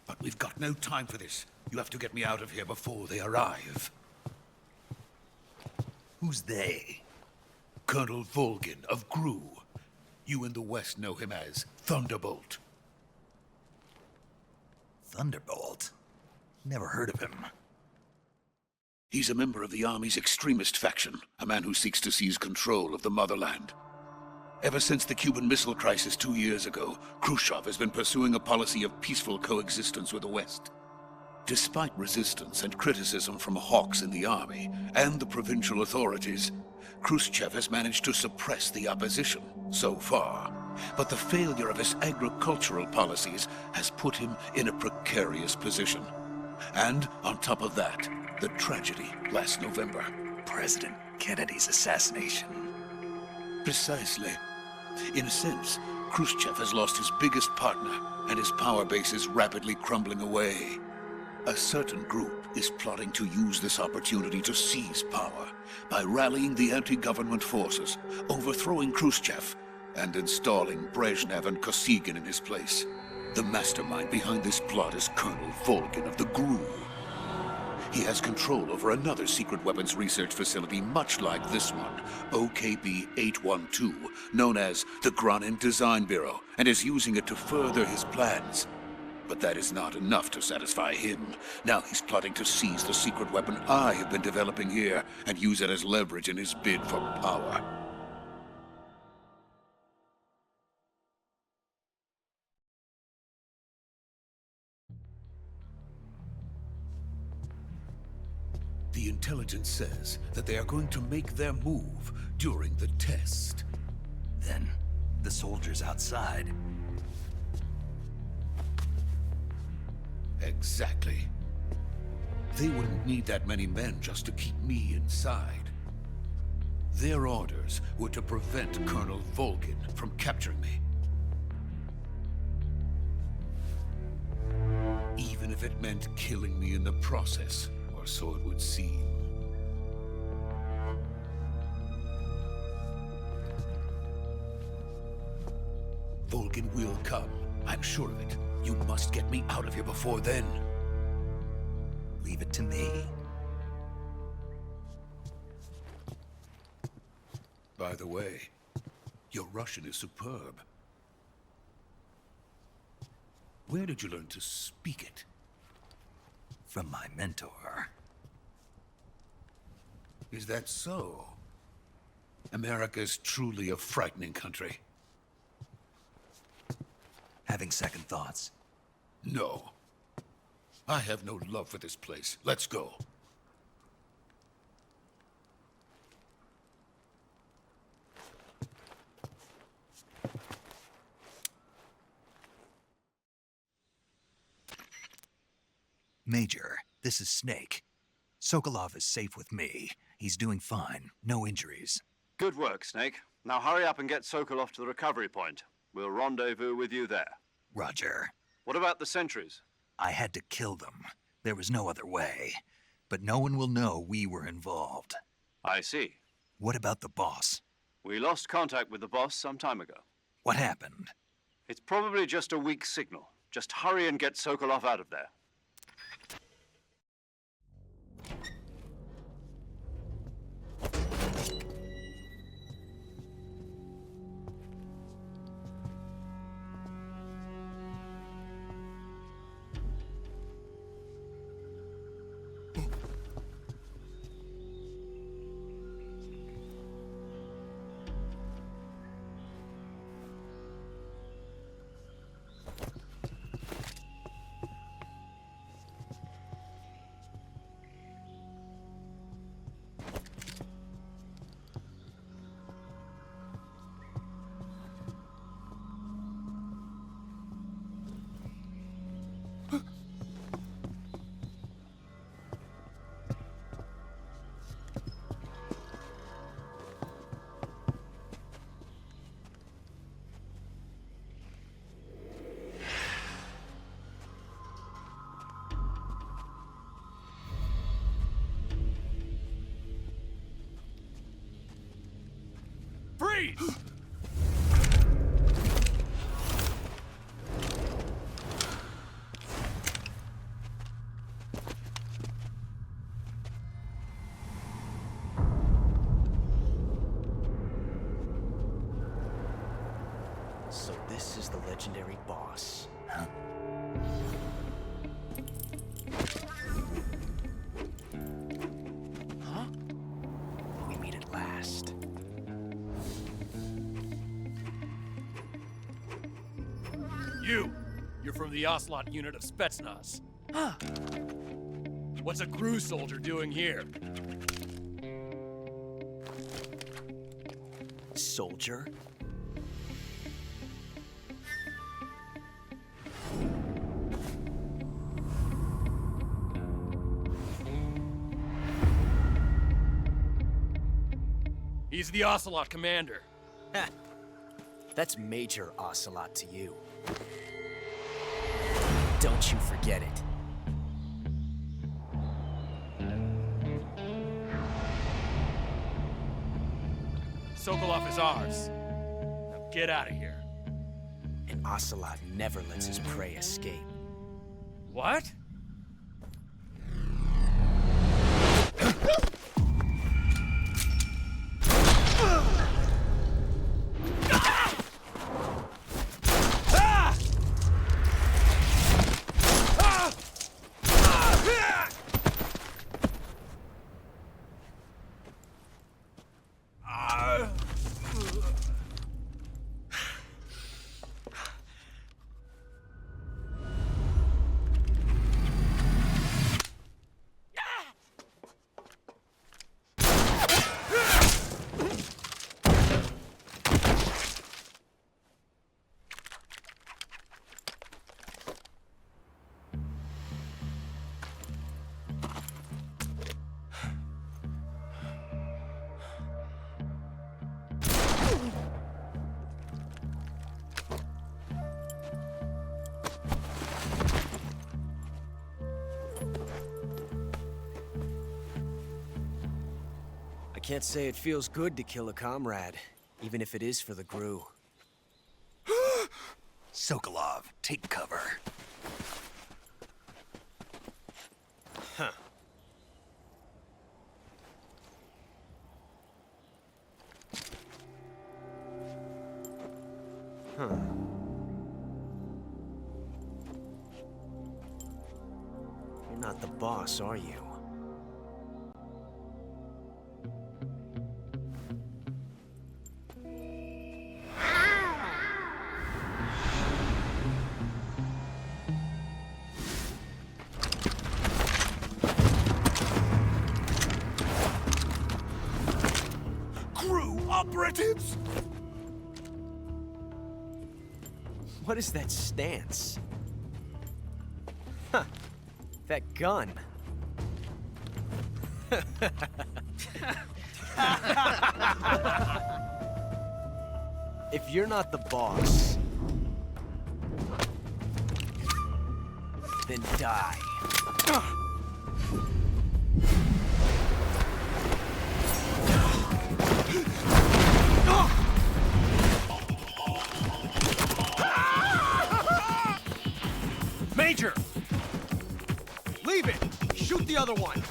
But we've got no time for this. You have to get me out of here before they arrive. Who's they? Colonel Volgin of Gru. You in the West know him as Thunderbolt. Thunderbolt? Never heard of him. He's a member of the Army's extremist faction, a man who seeks to seize control of the motherland. Ever since the Cuban Missile Crisis 2 years ago, Khrushchev has been pursuing a policy of peaceful coexistence with the West. Despite resistance and criticism from hawks in the army and the provincial authorities, Khrushchev has managed to suppress the opposition so far. But the failure of his agricultural policies has put him in a precarious position. And on top of that, the tragedy last November. President Kennedy's assassination. Precisely. In a sense, Khrushchev has lost his biggest partner, and his power base is rapidly crumbling away. A certain group is plotting to use this opportunity to seize power by rallying the anti-government forces, overthrowing Khrushchev, and installing Brezhnev and Kosygin in his place. The mastermind behind this plot is Colonel Volgin of the Gru. He has control over another secret weapons research facility much like this one, OKB-812, known as the Granin Design Bureau, and is using it to further his plans. But that is not enough to satisfy him. Now he's plotting to seize the secret weapon I have been developing here and use it as leverage in his bid for power. The intelligence says that they are going to make their move during the test. Then, the soldiers outside. Exactly. They wouldn't need that many men just to keep me inside. Their orders were to prevent Colonel Volgin from capturing me. Even if it meant killing me in the process, or so it would seem. Volgin will come. I'm sure of it. You must get me out of here before then. Leave it to me. By the way, your Russian is superb. Where did you learn to speak it? From my mentor. Is that so? America's truly a frightening country. Having second thoughts? No. I have no love for this place. Let's go. Major, this is Snake. Sokolov is safe with me. He's doing fine. No injuries. Good work, Snake. Now hurry up and get Sokolov to the recovery point. We'll rendezvous with you there. Roger. What about the sentries? I had to kill them. There was no other way. But no one will know we were involved. I see. What about the boss? We lost contact with the boss some time ago. What happened? It's probably just a weak signal. Just hurry and get Sokolov out of there. Freeze! So this is the legendary boss. Huh? Huh? We meet at last. You're from the Ocelot unit of Spetsnaz. Huh. What's a crew soldier doing here? Soldier? He's the Ocelot commander. Ha! That's Major Ocelot to you. Don't you forget it. Sokolov is ours. Now get out of here. And Ocelot never lets his prey escape. What? can't say it feels good to kill a comrade, even if it is for the GRU. Sokolov, take cover. Huh. Huh. You're not the boss, are you? GRU operatives! What is that stance? Huh. That gun. If you're not the boss, then die. Major! Leave it! Shoot the other one!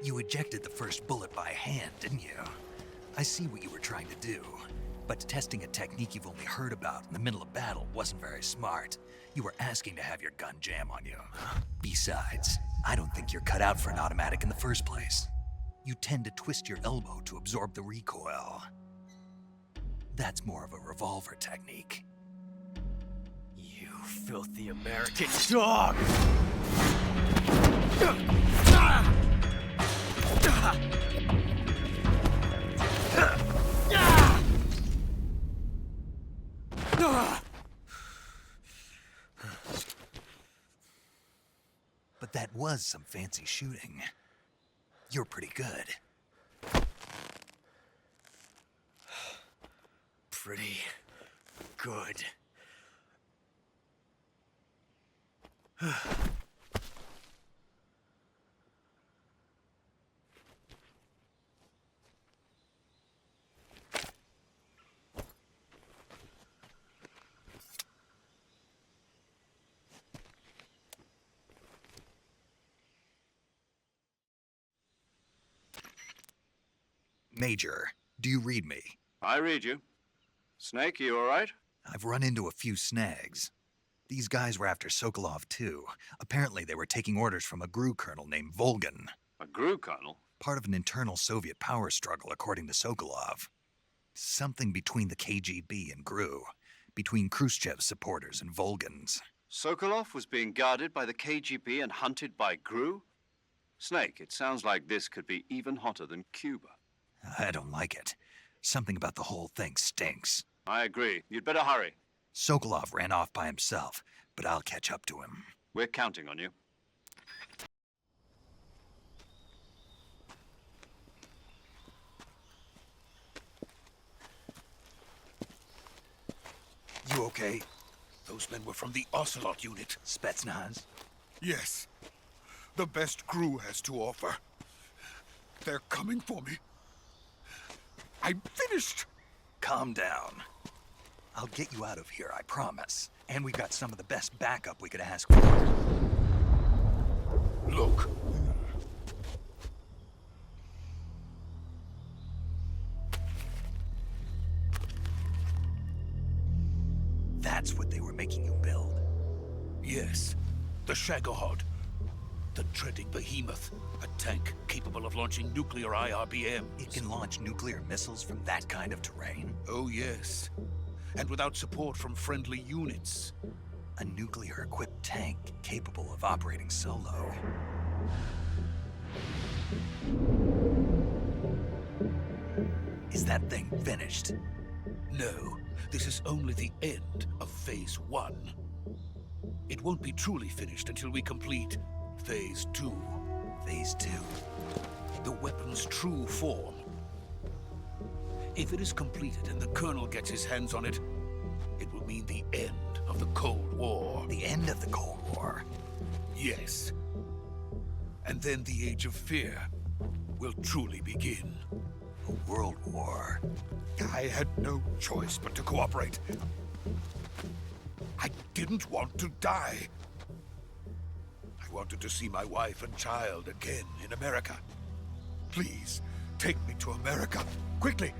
You ejected the first bullet by hand, didn't you? I see what you were trying to do. But testing a technique you've only heard about in the middle of battle wasn't very smart. You were asking to have your gun jam on you. Besides, I don't think you're cut out for an automatic in the first place. You tend to twist your elbow to absorb the recoil. That's more of a revolver technique. You filthy American dog! But that was some fancy shooting. You're pretty good. Pretty good. Major, do you read me? I read you. Snake, you all right? I've run into a few snags. These guys were after Sokolov too. Apparently they were taking orders from a GRU colonel named Volgan. A GRU colonel? Part of an internal Soviet power struggle, according to Sokolov. Something between the KGB and GRU. Between Khrushchev's supporters and Volgan's. Sokolov was being guarded by the KGB and hunted by GRU? Snake, it sounds like this could be even hotter than Cuba. I don't like it. Something about the whole thing stinks. I agree. You'd better hurry. Sokolov ran off by himself, but I'll catch up to him. We're counting on you. You okay? Those men were from the Ocelot unit. Spetsnaz? Yes. The best GRU has to offer. They're coming for me. I'm finished. Calm down. I'll get you out of here, I promise. And we got some of the best backup we could ask for. Look. That's what they were making you build? Yes. The Shagohod. The treading behemoth. A tank capable of launching nuclear IRBMs. It can launch nuclear missiles from that kind of terrain? Oh, yes. And without support from friendly units. A nuclear-equipped tank capable of operating solo. Is that thing finished? No. This is only the end of Phase 1. It won't be truly finished until we complete Phase 2. Phase 2? The weapon's true form. If it is completed and the Colonel gets his hands on it, it will mean the end of the Cold War. The end of the Cold War? Yes. And then the Age of Fear will truly begin. A world war? I had no choice but to cooperate. I didn't want to die. I wanted to see my wife and child again in America. Please, take me to America, quickly.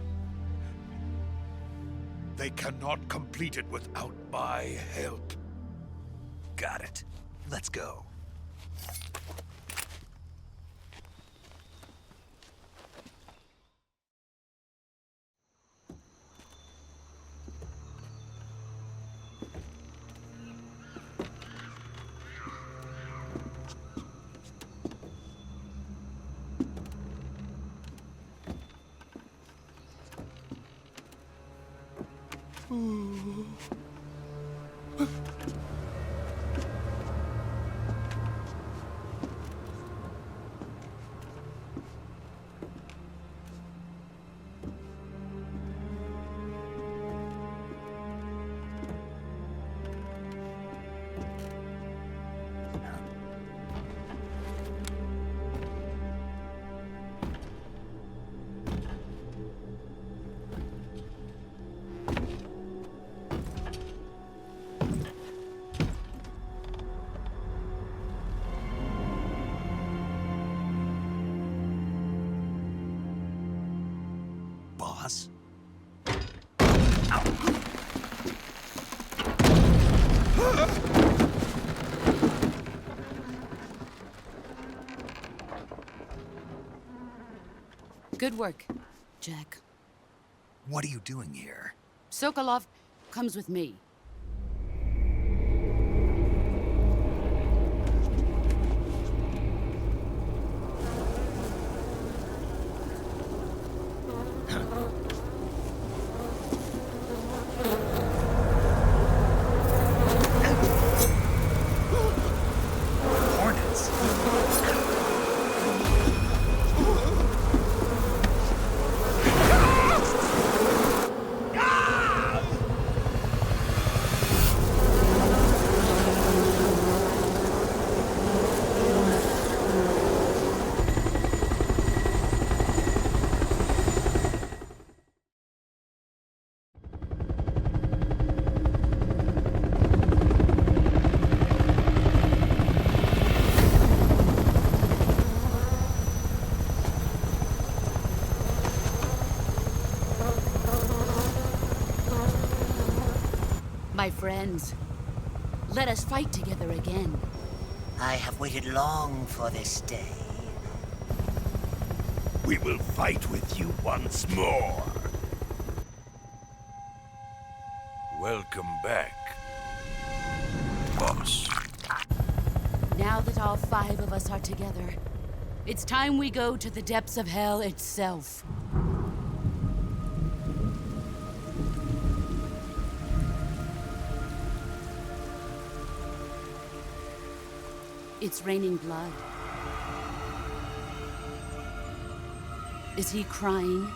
They cannot complete it without my help. Got it. Let's go. Boss? Good work, Jack. What are you doing here? Sokolov comes with me. My friends, let us fight together again. I have waited long for this day. We will fight with you once more. Welcome back, boss. Now that all 5 of us are together, it's time we go to the depths of hell itself. It's raining blood. Is he crying?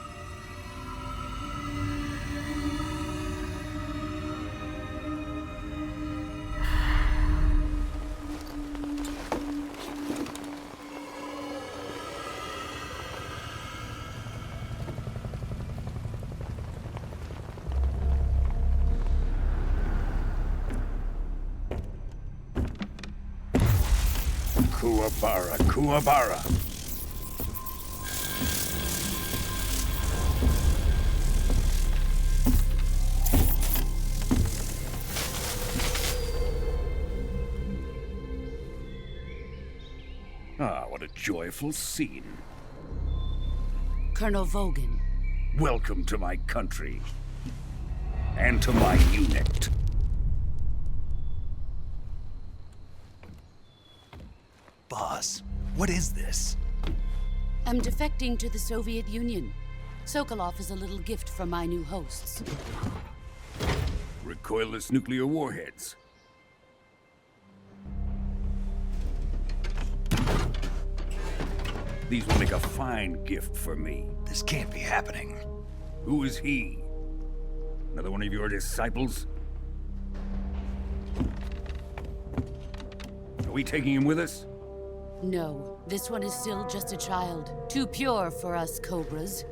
Kuwabara, Kuwabara. Ah, what a joyful scene. Colonel Vogan. Welcome to my country. And to my unit. Boss, what is this? I'm defecting to the Soviet Union. Sokolov is a little gift from my new hosts. Recoilless nuclear warheads. These will make a fine gift for me. This can't be happening. Who is he? Another one of your disciples? Are we taking him with us? No, this one is still just a child. Too pure for us Cobras.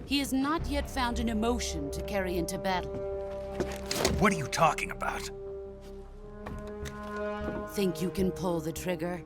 He has not yet found an emotion to carry into battle. What are you talking about? Think you can pull the trigger?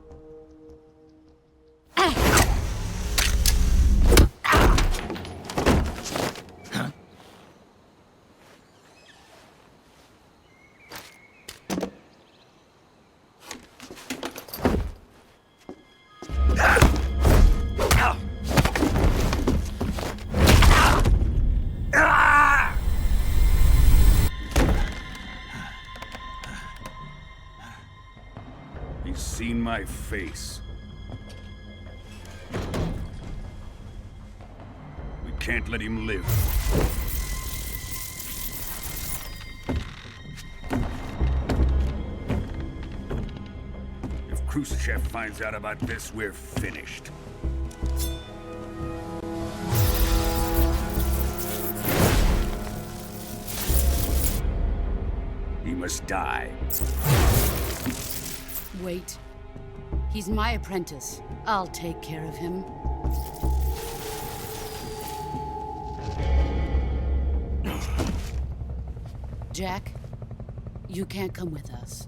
He's seen my face. We can't let him live. If Khrushchev finds out about this, we're finished. He must die. Wait. He's my apprentice. I'll take care of him. Jack, you can't come with us.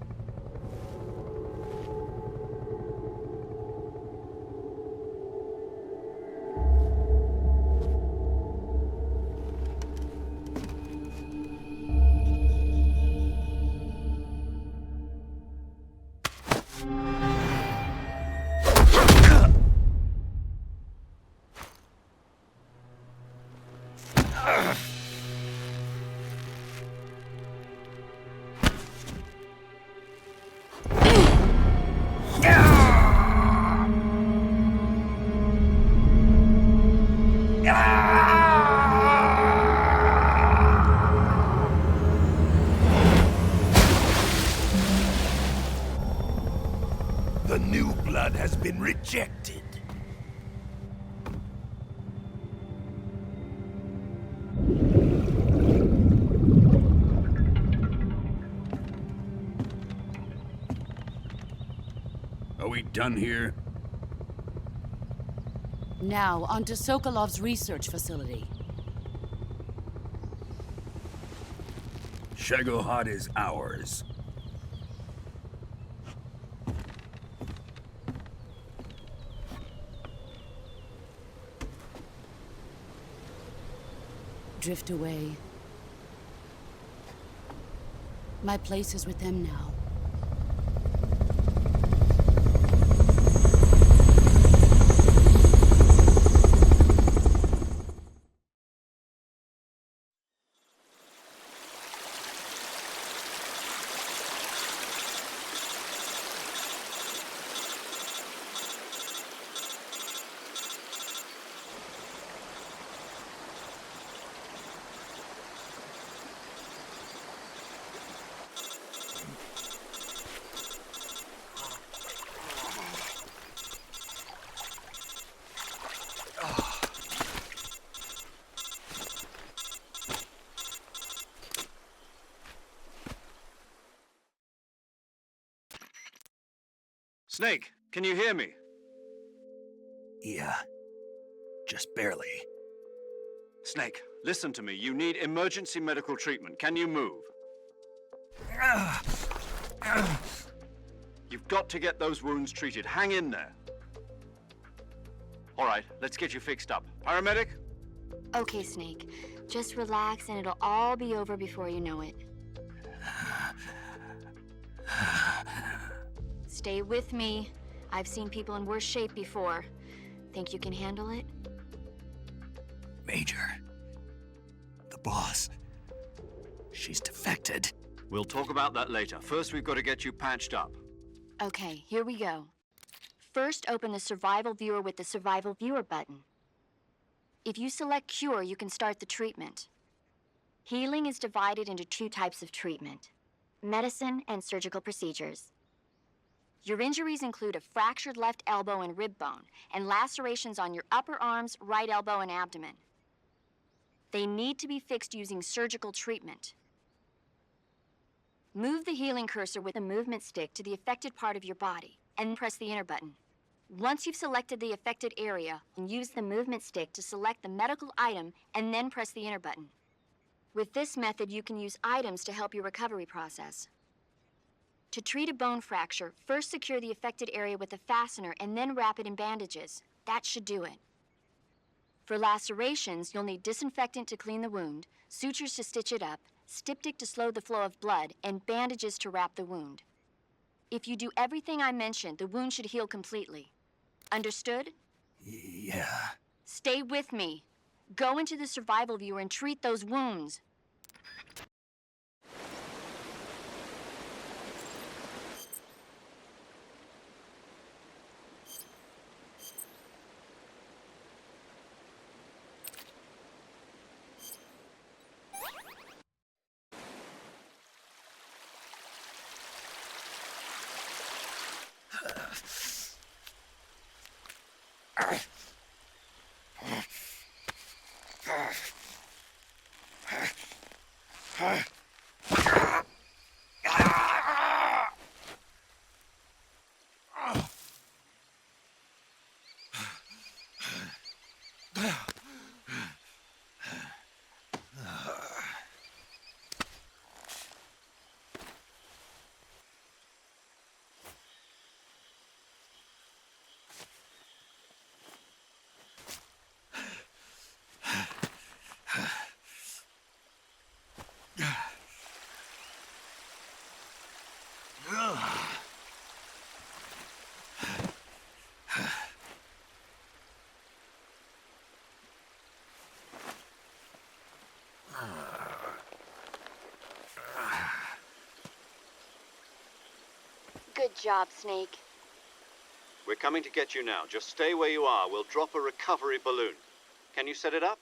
The new blood has been rejected. Are we done here? Now, onto Sokolov's research facility. Shagohod is ours. Drift away. My place is with them now. Snake, can you hear me? Yeah, just barely. Snake, listen to me. You need emergency medical treatment. Can you move? You've got to get those wounds treated. Hang in there. All right, let's get you fixed up. Paramedic? Okay, Snake. Just relax and it'll all be over before you know it. Stay with me. I've seen people in worse shape before. Think you can handle it? Major. The boss. She's defected. We'll talk about that later. First, we've got to get you patched up. Okay, here we go. First, open the Survival Viewer with the Survival Viewer button. If you select Cure, you can start the treatment. Healing is divided into 2 types of treatment: medicine and surgical procedures. Your injuries include a fractured left elbow and rib bone, and lacerations on your upper arms, right elbow, and abdomen. They need to be fixed using surgical treatment. Move the healing cursor with a movement stick to the affected part of your body, and press the enter button. Once you've selected the affected area, use the movement stick to select the medical item, and then press the enter button. With this method, you can use items to help your recovery process. To treat a bone fracture, first secure the affected area with a fastener and then wrap it in bandages. That should do it. For lacerations, you'll need disinfectant to clean the wound, sutures to stitch it up, styptic to slow the flow of blood, and bandages to wrap the wound. If you do everything I mentioned, the wound should heal completely. Understood? Yeah. Stay with me. Go into the Survival Viewer and treat those wounds. Good job, Snake. We're coming to get you now. Just stay where you are. We'll drop a recovery balloon. Can you set it up?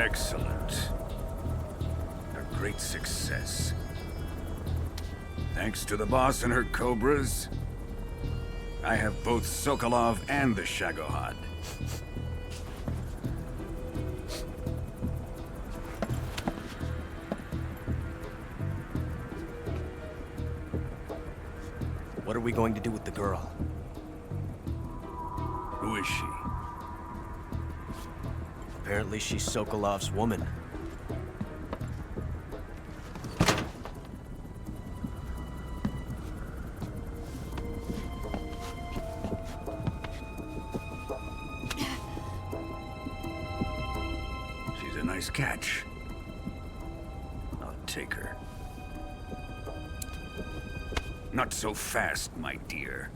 Excellent. A great success. Thanks to the boss and her cobras, I have both Sokolov and the Shagohod. What are we going to do with the girl? Who is she? Apparently she's Sokolov's woman. She's a nice catch. I'll take her. Not so fast, my dear.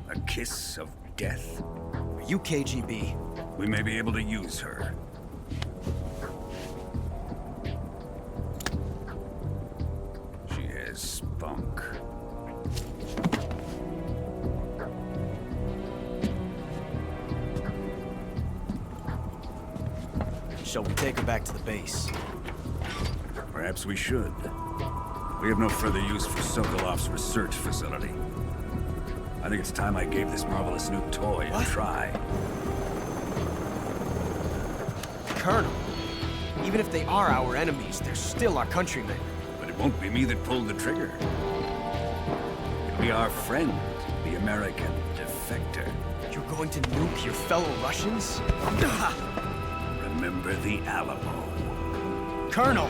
A kiss of death? Are you KGB? We may be able to use her. She has spunk. Shall we take her back to the base? Perhaps we should. We have no further use for Sokolov's research facility. I think it's time I gave this marvelous new toy a try. Colonel, even if they are our enemies, they're still our countrymen. But it won't be me that pulled the trigger. It'll be our friend, the American defector. You're going to nuke your fellow Russians? Remember the Alamo. Colonel!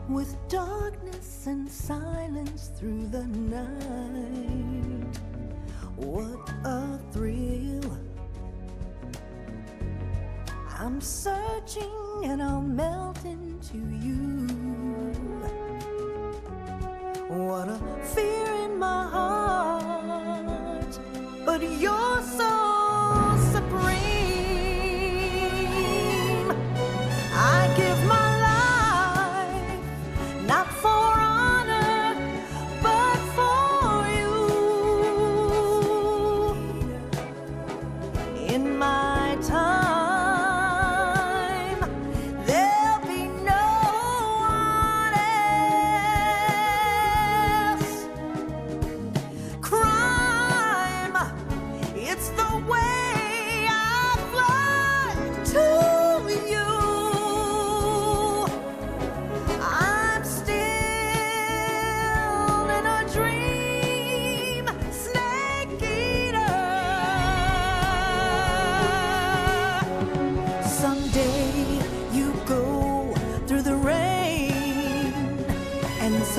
With darkness and silence through the night, what a thrill. I'm searching and I'll melt into you. What a fear in my heart, but you're so supreme. I give my not for honor, but for you. In my time, there'll be no one else. Crime, it's the way I fly to you.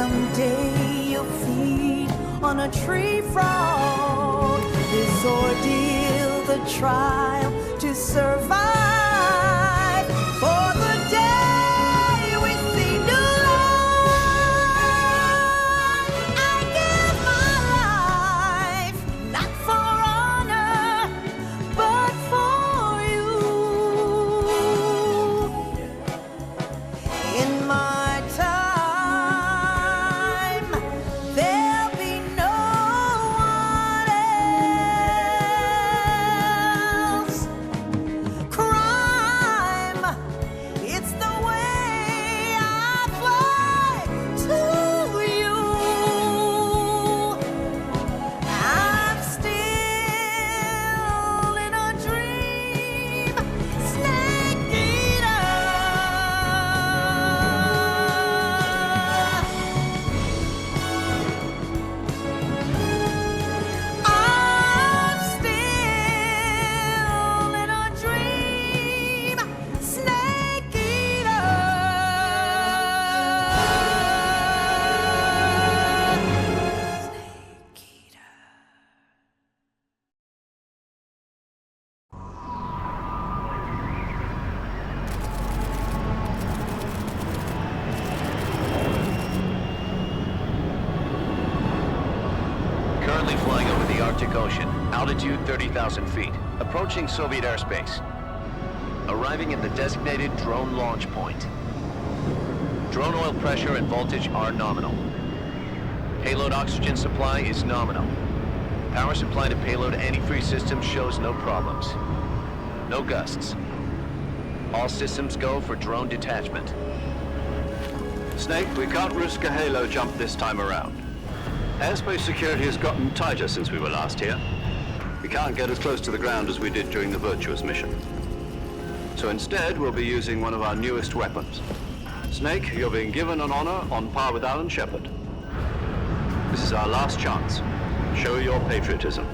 Someday you'll feed on a tree frog. This ordeal, the trial to survive. For the day we see new life, I give my life, not for honor, but for you. Arctic Ocean. Altitude 30,000 feet. Approaching Soviet airspace. Arriving at the designated drone launch point. Drone oil pressure and voltage are nominal. Payload oxygen supply is nominal. Power supply to payload antifreeze system shows no problems. No gusts. All systems go for drone detachment. Snake, we can't risk a halo jump this time around. Airspace security has gotten tighter since we were last here. We can't get as close to the ground as we did during the Virtuous mission. So instead, we'll be using one of our newest weapons. Snake, you're being given an honor on par with Alan Shepard. This is our last chance. Show your patriotism.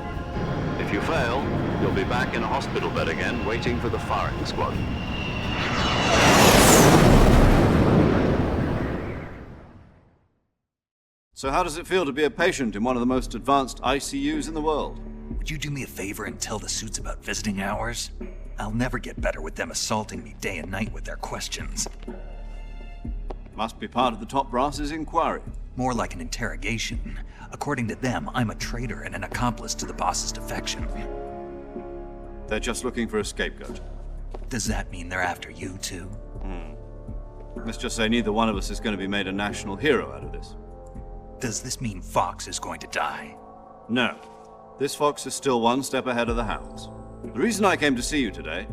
If you fail, you'll be back in a hospital bed again, waiting for the firing squad. So how does it feel to be a patient in one of the most advanced ICUs in the world? Would you do me a favor and tell the suits about visiting hours? I'll never get better with them assaulting me day and night with their questions. Must be part of the top brass's inquiry. More like an interrogation. According to them, I'm a traitor and an accomplice to the boss's defection. They're just looking for a scapegoat. Does that mean they're after you, too? Let's just say neither one of us is going to be made a national hero out of this. Does this mean Fox is going to die? No. This fox is still one step ahead of the hounds. The reason I came to see you today,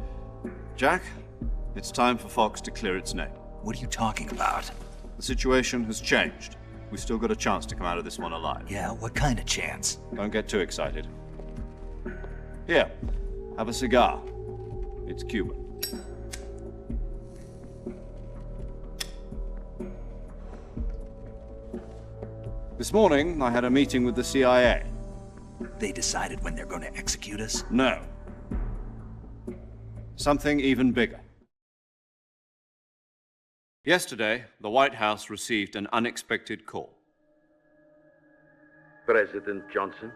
Jack, it's time for Fox to clear its name. What are you talking about? The situation has changed. We've still got a chance to come out of this one alive. Yeah, what kind of chance? Don't get too excited. Here, have a cigar. It's Cuban. This morning, I had a meeting with the CIA. They decided when they're going to execute us? No. Something even bigger. Yesterday, the White House received an unexpected call. President Johnson?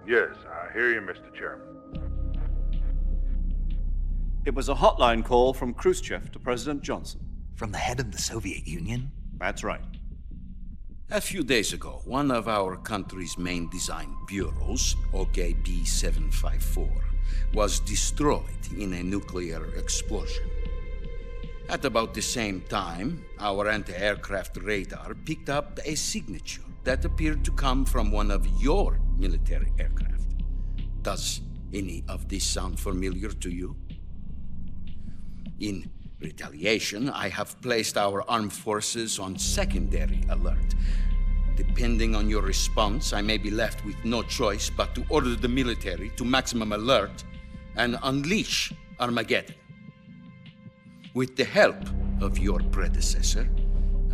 Yes, I hear you, Mr. Chairman. It was a hotline call from Khrushchev to President Johnson. From the head of the Soviet Union? That's right. A few days ago, one of our country's main design bureaus, OKB 754, was destroyed in a nuclear explosion. At about the same time, our anti-aircraft radar picked up a signature that appeared to come from one of your military aircraft. Does any of this sound familiar to you? In retaliation, I have placed our armed forces on secondary alert. Depending on your response, I may be left with no choice but to order the military to maximum alert and unleash Armageddon. With the help of your predecessor,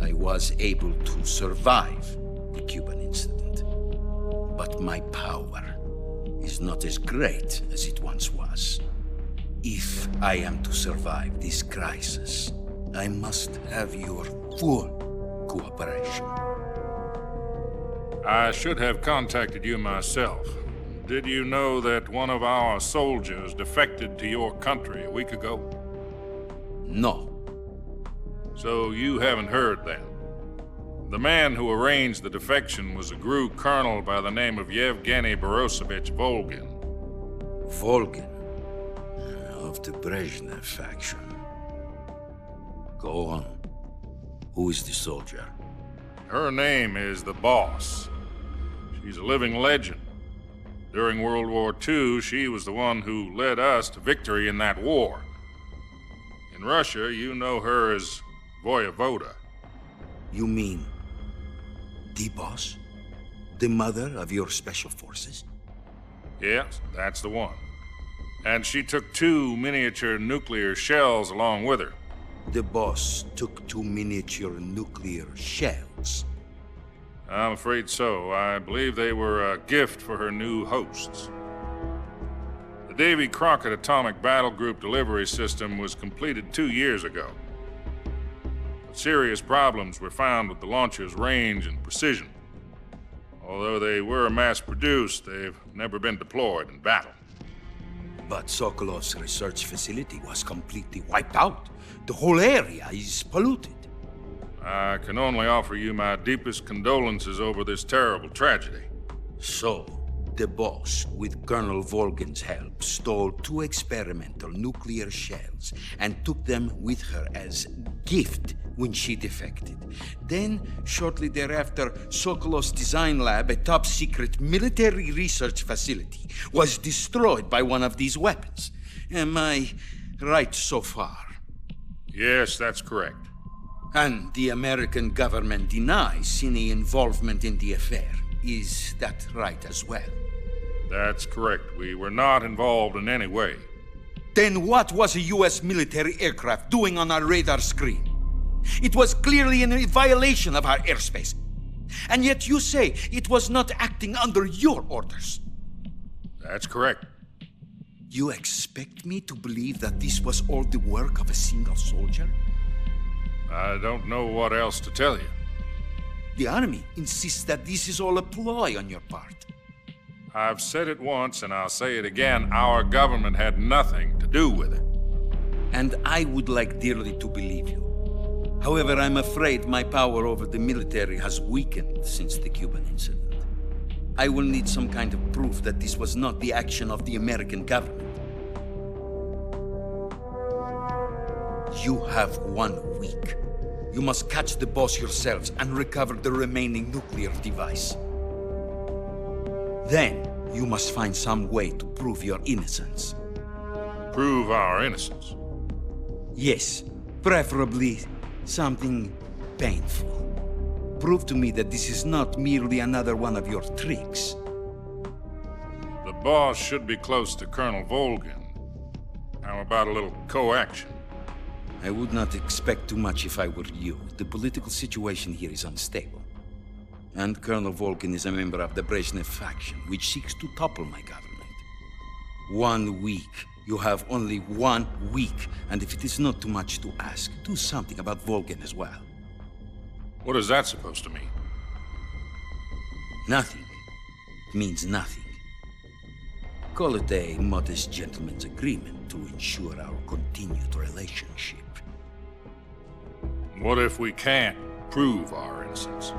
I was able to survive the Cuban incident. But my power is not as great as it once was. If I am to survive this crisis, I must have your full cooperation. I should have contacted you myself. Did you know that one of our soldiers defected to your country a week ago? No. So you haven't heard then? The man who arranged the defection was a GRU colonel by the name of Yevgeny Borosovich Volgin. Volgin? Of the Brezhnev faction. Go on. Who is the soldier? Her name is the Boss. She's a living legend. During World War II, she was the one who led us to victory in that war. In Russia, you know her as Voyevoda. You mean the Boss? The mother of your special forces? Yes, that's the one. And she took 2 miniature nuclear shells along with her. The Boss took 2 miniature nuclear shells? I'm afraid so. I believe they were a gift for her new hosts. The Davy Crockett Atomic Battle Group delivery system was completed 2 years ago. But serious problems were found with the launcher's range and precision. Although they were mass-produced, they've never been deployed in battle. But Sokolov's research facility was completely wiped out. The whole area is polluted. I can only offer you my deepest condolences over this terrible tragedy. So, the boss, with Colonel Volgan's help, stole 2 experimental nuclear shells and took them with her as gift when she defected. Then, shortly thereafter, Sokolov's design lab, a top-secret military research facility, was destroyed by one of these weapons. Am I right so far? Yes, that's correct. And the American government denies any involvement in the affair. Is that right as well? That's correct. We were not involved in any way. Then what was a U.S. military aircraft doing on our radar screen? It was clearly in violation of our airspace. And yet you say it was not acting under your orders. That's correct. You expect me to believe that this was all the work of a single soldier? I don't know what else to tell you. The army insists that this is all a ploy on your part. I've said it once and I'll say it again. Our government had nothing to do with it. And I would like dearly to believe you. However, I'm afraid my power over the military has weakened since the Cuban incident. I will need some kind of proof that this was not the action of the American government. You have 1 week. You must catch the boss yourselves and recover the remaining nuclear device. Then, you must find some way to prove your innocence. Prove our innocence? Yes, preferably something painful. Prove to me that this is not merely another one of your tricks. The boss should be close to Colonel Volgan. How about a little co-action? I would not expect too much if I were you. The political situation here is unstable. And Colonel Volgan is a member of the Brezhnev faction, which seeks to topple my government. 1 week. You have only 1 week. And if it is not too much to ask, do something about Volgan as well. What is that supposed to mean? Nothing. It means nothing. Call it a modest gentleman's agreement to ensure our continued relationship. What if we can't prove our innocence?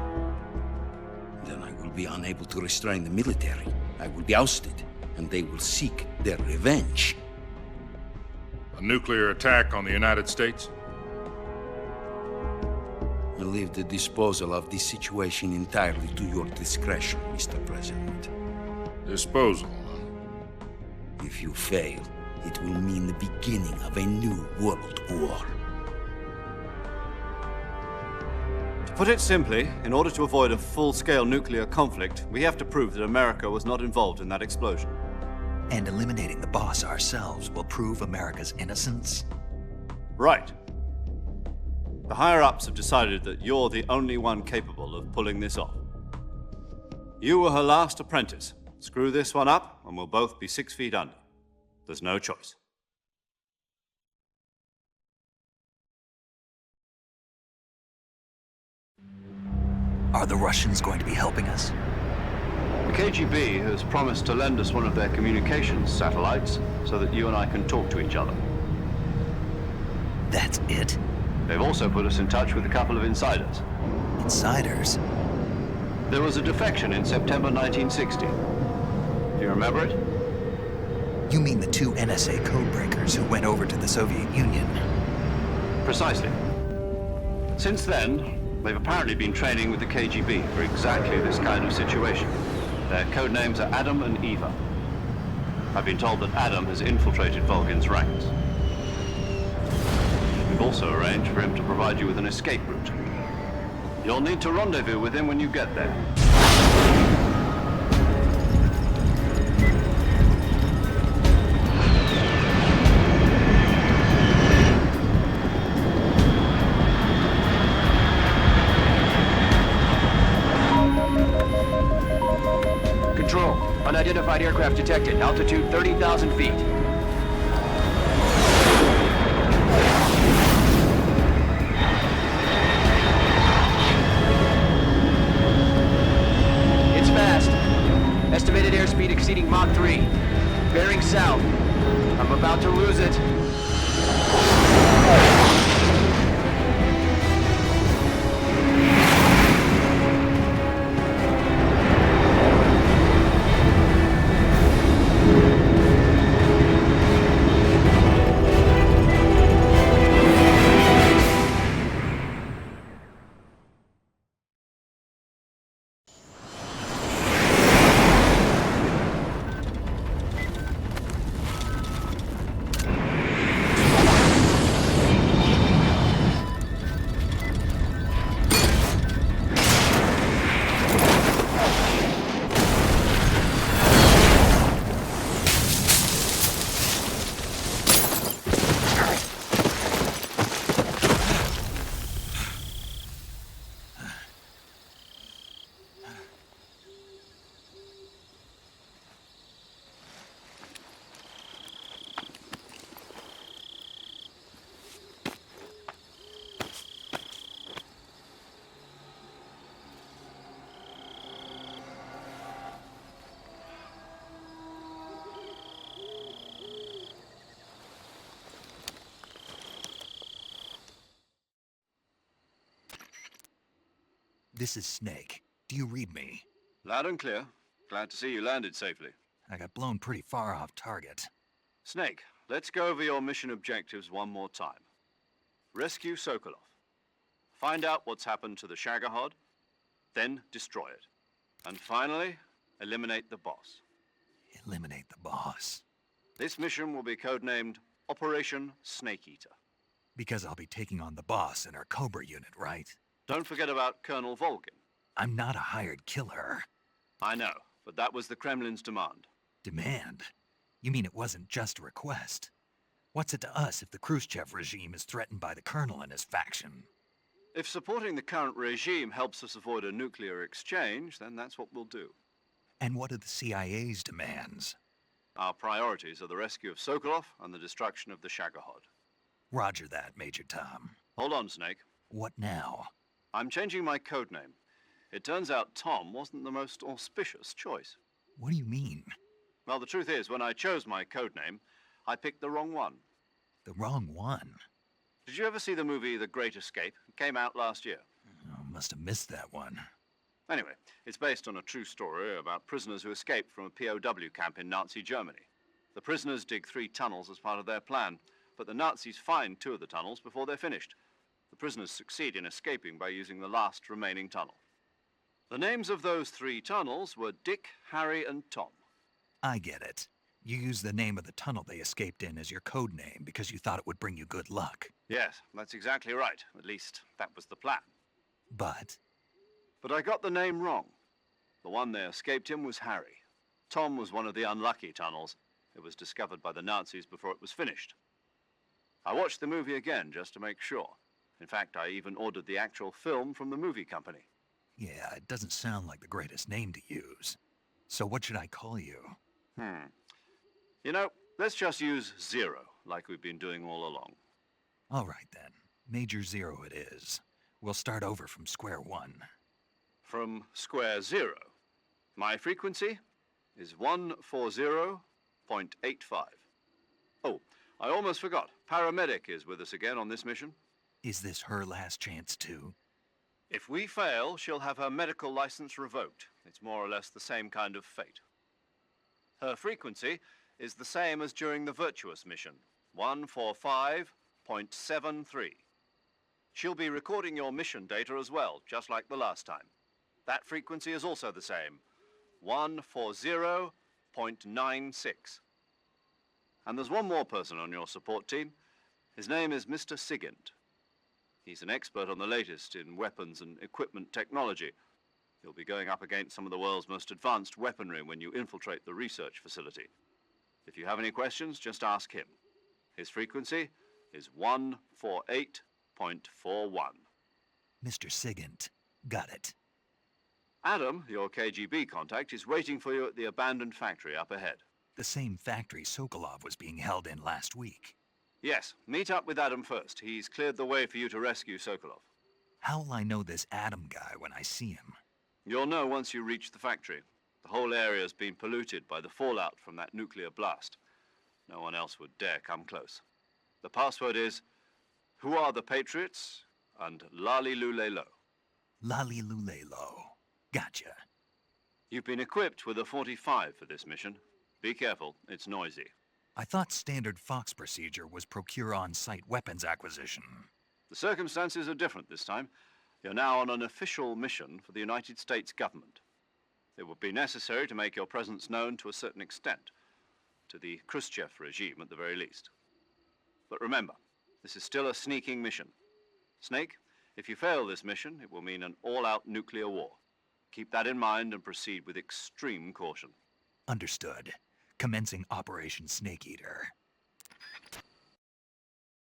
Then I will be unable to restrain the military. I will be ousted, and they will seek their revenge. A nuclear attack on the United States? I leave the disposal of this situation entirely to your discretion, Mr. President. Disposal? If you fail, it will mean the beginning of a new world war. To put it simply, in order to avoid a full-scale nuclear conflict, we have to prove that America was not involved in that explosion. And eliminating the boss ourselves will prove America's innocence? Right. The higher-ups have decided that you're the only one capable of pulling this off. You were her last apprentice. Screw this one up, and we'll both be 6 feet under. There's no choice. Are the Russians going to be helping us? The KGB has promised to lend us one of their communications satellites so that you and I can talk to each other. That's it? They've also put us in touch with a couple of insiders. Insiders? There was a defection in September 1960. Do you remember it? You mean the 2 NSA codebreakers who went over to the Soviet Union? Precisely. Since then, they've apparently been training with the KGB for exactly this kind of situation. Their code names are Adam and Eva. I've been told that Adam has infiltrated Volgan's ranks. We've also arranged for him to provide you with an escape route. You'll need to rendezvous with him when you get there. Control. Unidentified aircraft detected. Altitude 30,000 feet. It's fast. Estimated airspeed exceeding Mach 3. Bearing south. I'm about to lose it. This is Snake. Do you read me? Loud and clear. Glad to see you landed safely. I got blown pretty far off target. Snake, let's go over your mission objectives one more time. Rescue Sokolov. Find out what's happened to the Shagohod, then destroy it. And finally, eliminate the boss. Eliminate the boss. This mission will be codenamed Operation Snake Eater. Because I'll be taking on the boss in our Cobra unit, right? Don't forget about Colonel Volgin. I'm not a hired killer. I know, but that was the Kremlin's demand. Demand? You mean it wasn't just a request? What's it to us if the Khrushchev regime is threatened by the Colonel and his faction? If supporting the current regime helps us avoid a nuclear exchange, then that's what we'll do. And what are the CIA's demands? Our priorities are the rescue of Sokolov and the destruction of the Shagohod. Roger that, Major Tom. Hold on, Snake. What now? I'm changing my codename. It turns out Tom wasn't the most auspicious choice. What do you mean? Well, the truth is, when I chose my codename, I picked the wrong one. The wrong one? Did you ever see the movie The Great Escape? It came out last year. Oh, must have missed that one. Anyway, it's based on a true story about prisoners who escaped from a POW camp in Nazi Germany. The prisoners dig 3 tunnels as part of their plan, but the Nazis find 2 of the tunnels before they're finished. The prisoners succeed in escaping by using the last remaining tunnel. The names of those 3 tunnels were Dick, Harry, and Tom. I get it. You used the name of the tunnel they escaped in as your code name because you thought it would bring you good luck. Yes, that's exactly right. At least, that was the plan. But I got the name wrong. The one they escaped in was Harry. Tom was one of the unlucky tunnels. It was discovered by the Nazis before it was finished. I watched the movie again just to make sure. In fact, I even ordered the actual film from the movie company. yeah, it doesn't sound like the greatest name to use. So what should I call you? You know, let's just use Zero, like we've been doing all along. All right then. Major Zero it is. We'll start over from square one. From square 0. My frequency is 140.85. Oh, I almost forgot. Paramedic is with us again on this mission. Is this her last chance too? If we fail, she'll have her medical license revoked. It's more or less the same kind of fate. Her frequency is the same as during the Virtuous mission, 145.73. She'll be recording your mission data as well, just like the last time. That frequency is also the same, 140.96. And there's one more person on your support team. His name is Mr. Sigint. He's an expert on the latest in weapons and equipment technology. You'll be going up against some of the world's most advanced weaponry when you infiltrate the research facility. If you have any questions, just ask him. His frequency is 148.41. Mr. Sigint. Got it. Adam, your KGB contact, is waiting for you at the abandoned factory up ahead. The same factory Sokolov was being held in last week. Yes, meet up with Adam first. He's cleared the way for you to rescue Sokolov. How will I know this Adam guy when I see him? You'll know once you reach the factory. The whole area's been polluted by the fallout from that nuclear blast. No one else would dare come close. The password is, "Who are the Patriots?" and Lali Lule Lo. Lali Lule Lo. Gotcha. You've been equipped with a 45 for this mission. Be careful, it's noisy. I thought standard Fox procedure was procure on-site weapons acquisition. The circumstances are different this time. You're now on an official mission for the United States government. It would be necessary to make your presence known to a certain extent, to the Khrushchev regime at the very least. But remember, this is still a sneaking mission. Snake, if you fail this mission, it will mean an all-out nuclear war. Keep that in mind and proceed with extreme caution. Understood. Commencing Operation Snake Eater.